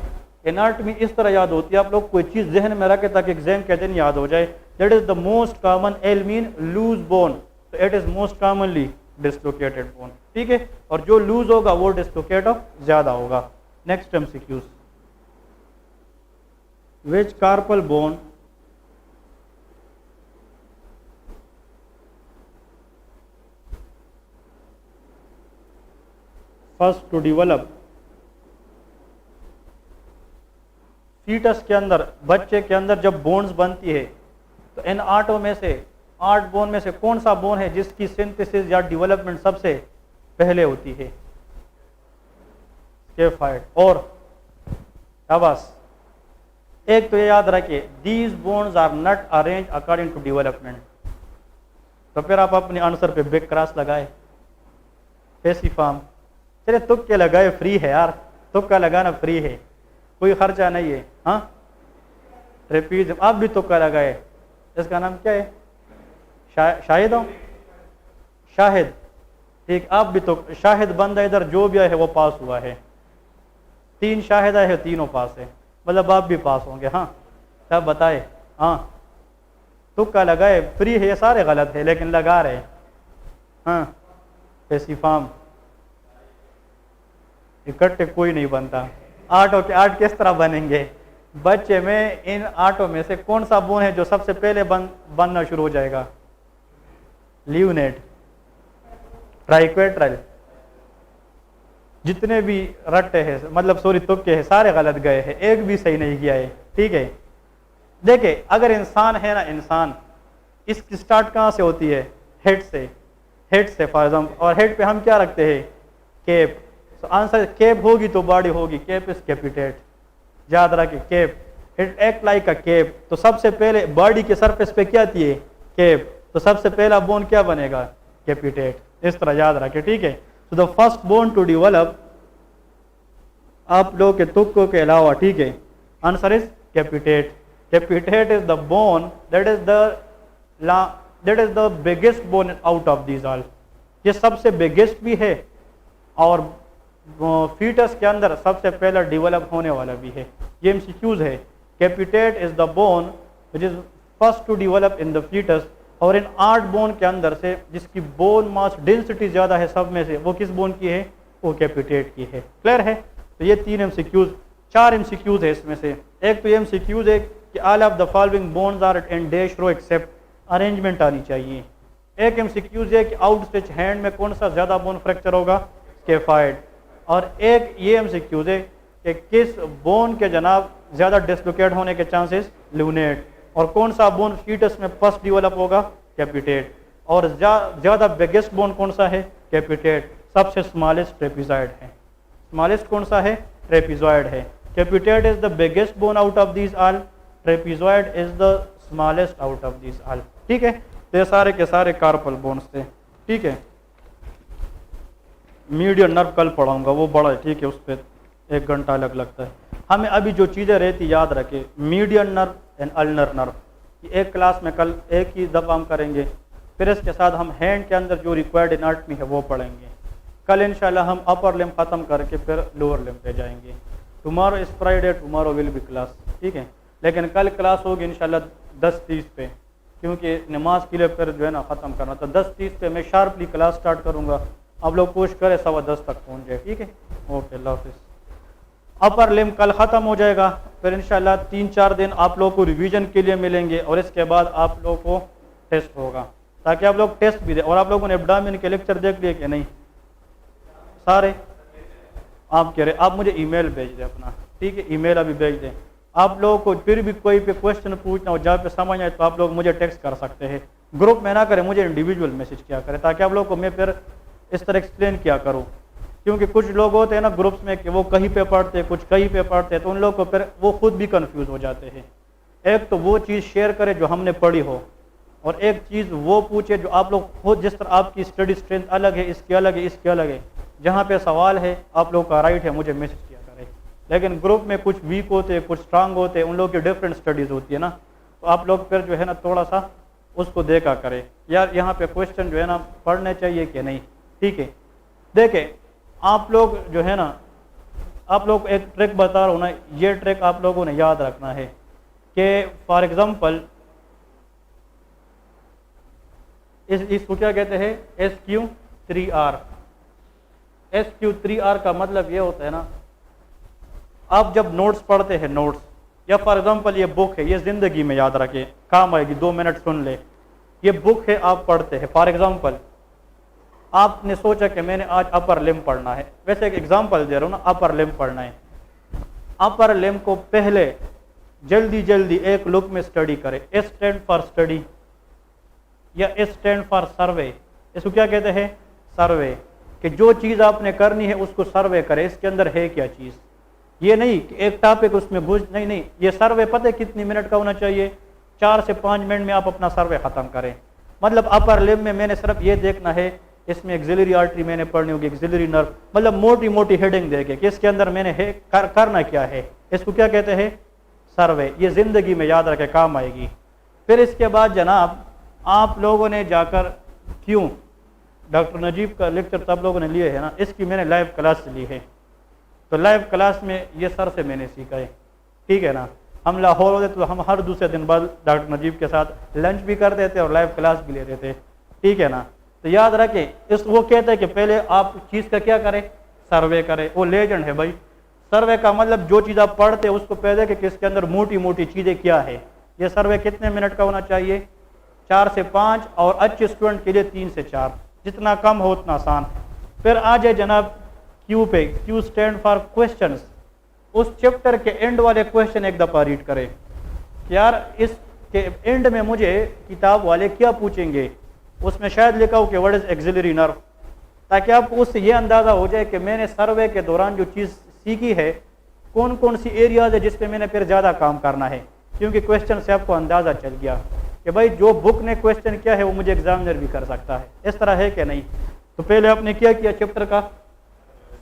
एनाटॉमी इस तरह याद होती है, आप लोग कोई चीज जहन में रखे ताकि एग्जाम के दिन याद हो जाए। That is the most common. L mean loose bone, तो it is most commonly dislocated bone. ठीक है, और जो लूज होगा वो डिस्लोकेट ज्यादा होगा। Next MCQs. Which carpal bone first to develop? Foetus के अंदर, बच्चे के अंदर जब बोन्स बनती है तो इन 8 में से 8 बोन में से कौन सा बोन है जिसकी सिंथेसिस या डेवलपमेंट सबसे पहले होती है? स्कैफॉइड। और शाबाश, एक तो ये याद रखिए, these bones are not arrange according to development. तो फिर आप अपने आंसर पे बिग क्रॉस लगाए। पेसिफार्म। चलिए तुक्के लगाए, फ्री है यार, तुक्का लगाना फ्री है, कोई खर्चा नहीं है। हाँ, ट्रेपीज आप भी तुक्का लगाए। इसका नाम क्या है? शाहिद हो? शाहिद। ठीक, आप भी तो शाहिद बंदा इधर जो भी आए है वो पास हुआ है। 3 शाहिद आए हैं, तीनों पास है, मतलब आप भी पास होंगे। हाँ, सब बताए। हाँ, तुक्का लगाए, फ्री है, ये सारे गलत है लेकिन लगा रहे। हाँ, पेसिफार्म। इकट्ठे कोई नहीं बनता। 8 के 8 किस तरह बनेंगे? बच्चे में इन 8 में से कौन सा बोन है जो सबसे पहले बनना शुरू हो जाएगा? ल्यूनेट। ट्राइक्वेट्रल। जितने भी रट्टे हैं, मतलब सॉरी तुक्के हैं, सारे गलत गए हैं, एक भी सही नहीं किया है। ठीक है, देखिए अगर इंसान है ना, इंसान, इसकी स्टार्ट कहाँ से होती है? हेड से। हेड से फॉर एग्जाम्पल, और हेड पे हम क्या रखते हैं? केप। तो आंसर केप होगी तो बॉडी होगी। Cape is capitate. याद रखिए, cape, it act like a cape. तो सबसे पहले बॉडी के सरफेस पे क्या आती है? केप। तो सबसे पहला बोन क्या बनेगा? कैपिटेट। इस तरह याद रखें। ठीक है, तो the first bone to develop, आप लोग के तुक्कों के अलावा, ठीक है, answer is capitate. Capitate is the bone that is the biggest bone out of these all. ये सबसे बिगेस्ट भी है और फीटस के अंदर सबसे पहला डेवलप होने वाला भी है। ये एमसीक्यूज है। Capitate is the bone which is first to develop in the foetus, और इन 8 बोन के अंदर से जिसकी बोन मास डेंसिटी ज्यादा है सब में से, वो किस बोन की है? वो कैपिटेट की है। क्लियर है? तो ये 3 एमसीक्यूज, 4 एमसीक्यूज है इसमें से। एक तो ये एमसीक्यूज है कि all of the following bones are in dash row except, arrangement आनी चाहिए। एक एमसीक्यूज है कि आउटस्ट्रेच हैंड में कौन सा ज्यादा बोन फ्रैक्चर होगा? स्कैफॉइड। और एक ये एमसीक्यूज है कि किस बोन के जनाब ज्यादा डिस्लोकेट होने के चांसेस? ल्यूनेट। और कौन सा बोन फीटस में फर्स्ट डेवलप होगा? कैपिटेट। और ज्यादा बिगेस्ट बोन कौन सा है? कैपिटेट। सबसे स्मॉलेस्ट ट्रेपीजॉइड है। स्मॉलेस्ट कौन सा है? ट्रेपीजॉइड है। Capitate is the biggest bone out of these all, ट्रेपीजॉइड is the smallest out of these all. ठीक है, तो ये सारे के सारे कार्पल बोन्स थे। ठीक है, मीडियन नर्व कल पढ़ाऊंगा, वो बड़ा है। ठीक है, उस पर 1 घंटा अलग लगता है। हमें अभी जो चीज़ें रहती याद रखें, median nerve and ulnar nerve, ये एक क्लास में कल एक ही दफ़ा हम करेंगे। फिर इसके साथ हम हैंड के अंदर जो रिक्वायर्ड एनाटॉमी है वो पढ़ेंगे। कल इंशाल्लाह हम अपर लिम्ब ख़त्म करके फिर लोअर लिम्ब पे जाएंगे। Tomorrow is Friday, tomorrow will be class. ठीक है, लेकिन कल क्लास होगी इंशाल्लाह 10:30 पे। क्योंकि नमाज के लिए फिर जो है ना ख़त्म करना। तो 10:30 पे मैं शार्पली क्लास स्टार्ट करूँगा, आप लोग कोशिश करें 10:15 तक पहुँच जाए, ठीक है। ओके, अल्लाह हाफिज़। अपर लिम कल ख़त्म हो जाएगा, फिर इंशाल्लाह 3-4 दिन आप लोग को रिवीजन के लिए मिलेंगे और इसके बाद आप लोग को टेस्ट होगा, ताकि आप लोग टेस्ट भी दें। और आप लोगों ने एब्डामिन के लेक्चर देख लिए कि नहीं सारे? आप कह रहे, आप मुझे ईमेल भेज दें अपना, ठीक है, ईमेल अभी भेज दें। आप लोगों को फिर भी कोई पे क्वेश्चन पूछना हो, जहाँ पे समझ आए तो आप लोग मुझे टेक्स्ट कर सकते हैं। ग्रुप में ना करें, मुझे इंडिविजुअल मैसेज किया करें, ताकि आप लोग को मैं फिर इस तरह एक्सप्लेन किया करूँ। क्योंकि कुछ लोग होते हैं ना ग्रुप्स में कि वो कहीं पे पढ़ते हैं, कुछ कहीं पे पढ़ते हैं, तो उन लोग को फिर वो खुद भी कंफ्यूज हो जाते हैं। एक तो वो चीज़ शेयर करे जो हमने पढ़ी हो, और एक चीज़ वो पूछे जो आप लोग खुद, जिस तरह आपकी स्टडी स्ट्रेंथ अलग है, इसकी अलग है, इसकी अलग है, जहाँ पे सवाल है आप लोग का राइट है, मुझे मैसेज किया करें। लेकिन ग्रुप में कुछ वीक होते हैं, कुछ स्ट्रांग होते हैं, उन लोग की डिफरेंट स्टडीज़ होती है ना, तो आप लोग फिर जो है ना थोड़ा सा उसको देखा करें, यार यहाँ पे क्वेश्चन जो है ना पढ़ने चाहिए कि नहीं, ठीक है। देखें आप लोग जो है ना, आप लोग एक ट्रिक बता रहा हूँ ना, ये ट्रिक आप लोगों ने याद रखना है कि फॉर एग्जांपल इसको क्या कहते हैं, SQ3R। SQ3R का मतलब ये होता है ना, आप जब नोट्स पढ़ते हैं, नोट्स, या फॉर एग्जांपल ये बुक है, ये ज़िंदगी में याद रखें, काम आएगी, 2 मिनट सुन ले। ये बुक है, आप पढ़ते हैं, फॉर एग्जांपल आपने सोचा कि मैंने आज अपर लिम पढ़ना है, वैसे एक एग्जांपल दे रहा हूँ ना, अपर लिम पढ़ना है। अपर लिम को पहले जल्दी जल्दी एक लुक में स्टडी करें। S स्टैंड फॉर स्टडी या S स्टैंड फॉर सर्वे। इसको क्या कहते हैं, सर्वे, कि जो चीज़ आपने करनी है उसको सर्वे करें, इसके अंदर है क्या चीज़। ये नहीं कि एक टॉपिक उसमें घुस, नहीं, ये सर्वे पता है कितनी मिनट का होना चाहिए, 4 से 5 मिनट में आप अपना सर्वे ख़त्म करें। मतलब अपर लिम में मैंने सिर्फ ये देखना है, इसमें एक्सिलरी आर्टरी मैंने पढ़नी होगी, एक्सिलरी नर्व, मतलब मोटी मोटी हेडिंग देके कि इसके अंदर मैंने है करना क्या है, इसको क्या कहते हैं, सर्वे। ये ज़िंदगी में याद रखे, काम आएगी। फिर इसके बाद जनाब आप लोगों ने जाकर, क्यों डॉक्टर नजीब का लेक्चर तो आप लोगों ने लिए है ना, इसकी मैंने लाइव क्लास ली है, तो लाइव क्लास में ये सर से मैंने सीखा है, ठीक है ना। हम लाहौर होते तो हम हर दूसरे दिन बाद डॉक्टर नजीब के साथ लंच भी करते थे और लाइव क्लास भी लेते थे, ठीक है ना। तो याद रखें, इस वो कहते हैं कि पहले आप चीज़ का क्या करें, सर्वे करें। वो लेजेंड है भाई। सर्वे का मतलब जो चीज़ आप पढ़ते हैं उसको पहले कि इसके अंदर मोटी मोटी चीज़ें क्या है। ये सर्वे कितने मिनट का होना चाहिए, 4 से 5, और अच्छे स्टूडेंट के लिए 3 से 4, जितना कम हो उतना आसान। फिर आ जाए जनाब क्यू पे। Q stand for questions. उस चैप्टर के एंड वाले क्वेश्चन एक दफ़ा रीड करें, यार इस के एंड में मुझे किताब वाले क्या पूछेंगे, उसमें शायद लिखा हो कि व्हाट इज एक्सिलरी नर्व, ताकि आपको उससे ये अंदाज़ा हो जाए कि मैंने सर्वे के दौरान जो चीज़ सीखी है, कौन कौन सी एरियाज है जिस पे मैंने फिर ज़्यादा काम करना है। क्योंकि क्वेश्चन से आपको अंदाज़ा चल गया कि भाई जो बुक ने क्वेश्चन किया है वो मुझे एग्जामिनर भी कर सकता है, इस तरह है कि नहीं। तो पहले आपने क्या किया, चैप्टर का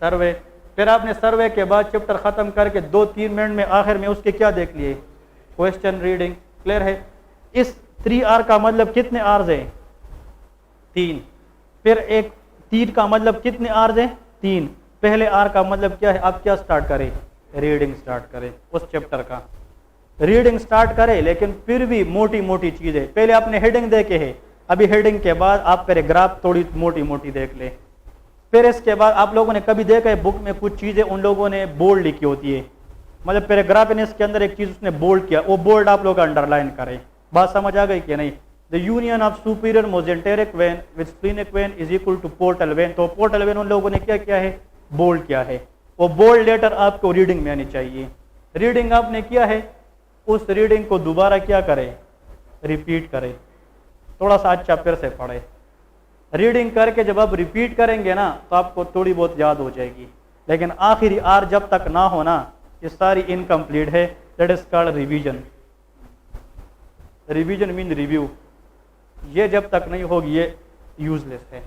सर्वे। फिर आपने सर्वे के बाद चैप्टर ख़त्म करके 2-3 मिनट में आखिर में उसके क्या देख लिए, क्वेश्चन रीडिंग। क्लियर है। इस 3R का मतलब कितने आर्स हैं, 3। फिर एक 3 का मतलब कितने आर्स हैं, 3। पहले आर का मतलब क्या है, आप क्या स्टार्ट करें, रीडिंग स्टार्ट करें, उस चैप्टर का रीडिंग स्टार्ट करें। लेकिन फिर भी मोटी मोटी चीज़ें पहले आपने हेडिंग देखे है, अभी हेडिंग के बाद आप पैराग्राफ थोड़ी मोटी मोटी देख लें। फिर इसके बाद आप लोगों ने कभी देखा है बुक में कुछ चीज़ें उन लोगों ने बोल्ड लिखी होती है, मतलब पैराग्राफ ने इसके अंदर एक चीज़ उसने बोल्ड किया, वो बोल्ड आप लोग अंडरलाइन करें। बात समझ आ गई कि नहीं। The union of superior mesenteric vein with splenic vein is equal to portal vein. तो पोर्टल वेन उन लोगों ने क्या किया है, बोल्ड किया है। वो बोल्ड लेटर आपको रीडिंग में आनी चाहिए। रीडिंग आपने किया है, उस रीडिंग को दोबारा क्या करें, रिपीट करें, थोड़ा सा अच्छा फिर से पढ़े। रीडिंग करके जब आप रिपीट करेंगे ना तो आपको थोड़ी बहुत याद हो जाएगी। लेकिन आखिरी आर जब तक ना होना, ये सारी इनकम्प्लीट है। That is called revision. Revision mean review. ये जब तक नहीं होगी ये यूजलेस है।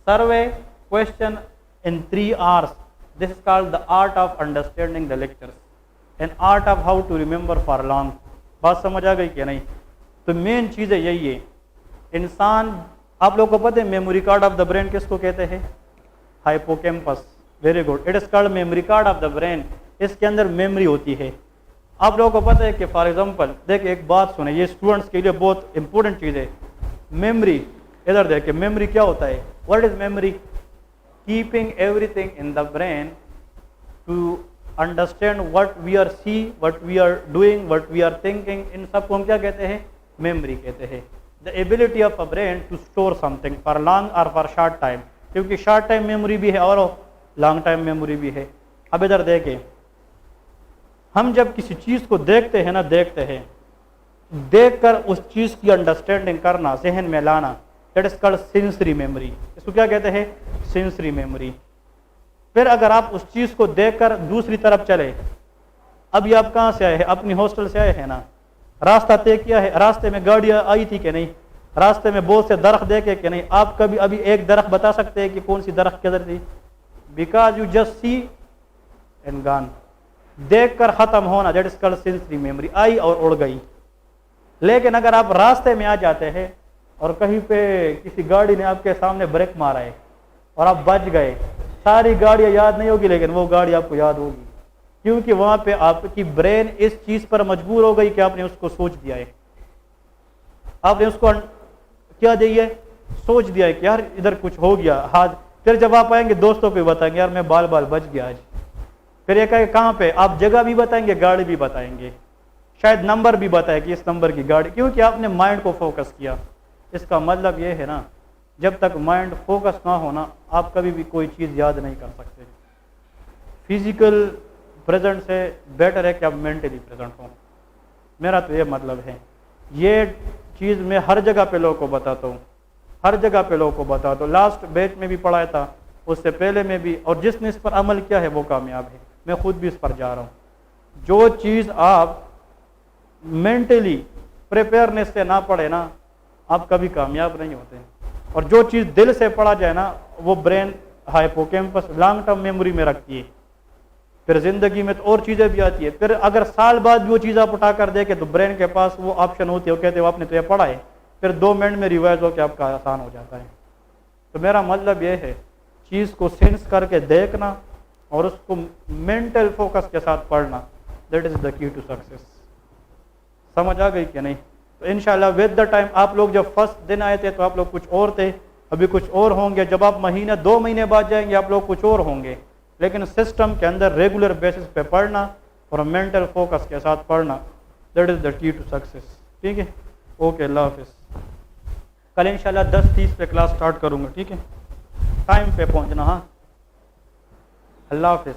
Survey question in 3 hours। This is called the art of understanding the lectures and art of how to remember for long. बात समझ आ गई कि नहीं। तो मेन चीज़ यही है। इंसान, आप लोगों को पता है memory card of the brain किसको कहते हैं, hippocampus. Very good, it is called memory card of the brain. इसके अंदर मेमोरी होती है। आप लोगों को पता है कि फॉर एग्जांपल देखिए एक बात सुने, ये स्टूडेंट्स के लिए बहुत इंपॉर्टेंट चीज़ है। मेमोरी, इधर देखिए मेमोरी क्या होता है, what is memory? Keeping everything in the brain to understand what we are see, what we are doing, what we are thinking, इन सबको हम क्या कहते हैं? मेमोरी कहते हैं। The ability of a brain to store something for long और for short time, क्योंकि शॉर्ट टाइम मेमोरी भी है और लॉन्ग टाइम मेमोरी भी है। अब इधर देखें, हम जब किसी चीज़ को देखते हैं ना, देखते हैं, देखकर उस चीज़ की अंडरस्टैंडिंग करना, जहन में लाना, that is called sensory memory. इसको क्या कहते हैं? Sensory memory. फिर अगर आप उस चीज़ को देखकर दूसरी तरफ चले, अभी आप कहाँ से आए हैं? अपनी हॉस्टल से आए हैं ना, रास्ता तय किया है, रास्ते में गाड़ियाँ आई थी कि नहीं, रास्ते में बहुत से दरख्त देखे कि नहीं, आप कभी अभी एक दरख्त बता सकते हैं कि कौन सी दरख्त किधर थी? Because you just see and gone, देख कर खत्म होना, that is called sensory memory, आई और उड़ गई। लेकिन अगर आप रास्ते में आ जाते हैं और कहीं पे किसी गाड़ी ने आपके सामने ब्रेक मारा है और आप बच गए, सारी गाड़ियाँ याद नहीं होगी लेकिन वो गाड़ी आपको याद होगी, क्योंकि वहां पे आपकी ब्रेन इस चीज पर मजबूर हो गई कि आपने उसको सोच दिया है, आपने उसको क्या दिया है? सोच दिया है कि यार इधर कुछ हो गया हाथ। फिर जब आप आएंगे दोस्तों को बताएंगे यार मैं बाल बाल बच गया आज। फिर ये कहे कहाँ पे? आप जगह भी बताएंगे, गाड़ी भी बताएंगे, शायद नंबर भी बताए कि इस नंबर की गाड़ी, क्योंकि आपने माइंड को फोकस किया। इसका मतलब ये है ना, जब तक माइंड फोकस ना होना आप कभी भी कोई चीज़ याद नहीं कर सकते। फिजिकल प्रेजेंट से बेटर है कि आप मेंटली प्रेजेंट हो, मेरा तो ये मतलब है। ये चीज़ मैं हर जगह पे लोगों को बताता हूँ, हर जगह पे लोगों को बताता हूँ। लास्ट बैच में भी पढ़ाया था, उससे पहले में भी, और जिसने इस पर अमल किया है वो कामयाब है। मैं खुद भी इस पर जा रहा हूँ। जो चीज़ आप मेंटली प्रिपेयरनेस से ना पढ़े ना, आप कभी कामयाब नहीं होते। और जो चीज़ दिल से पढ़ा जाए ना, वो ब्रेन हाइपोकैम्पस लॉन्ग टर्म मेमोरी में रखती है। फिर जिंदगी में तो और चीज़ें भी आती है। फिर अगर साल बाद भी वो चीज़ आप उठा कर देखे तो ब्रेन के पास वो ऑप्शन होती है, वो कहते हो आपने तो ये पढ़ा है, फिर 2 मिनट में रिवाइज होकर आपका आसान हो जाता है। तो मेरा मतलब ये है, चीज़ को सेंस करके देखना और उसको मेंटल फोकस के साथ पढ़ना, that is the key to success. समझ आ गई कि नहीं? तो इंशाल्लाह विद द टाइम, आप लोग जब फर्स्ट दिन आए थे तो आप लोग कुछ और थे, अभी कुछ और होंगे। जब आप महीने 2 महीने बाद जाएंगे आप लोग कुछ और होंगे। लेकिन सिस्टम के अंदर रेगुलर बेसिस पे पढ़ना और मेंटल फोकस के साथ पढ़ना, that is the key to success. ठीक है, ओके, अल्लाह हाफिज़। कल इंशाल्लाह 10:30 पे क्लास स्टार्ट करूँगा। ठीक है, टाइम पे पहुँचना। हाँ, अल्लाह हाफिज़।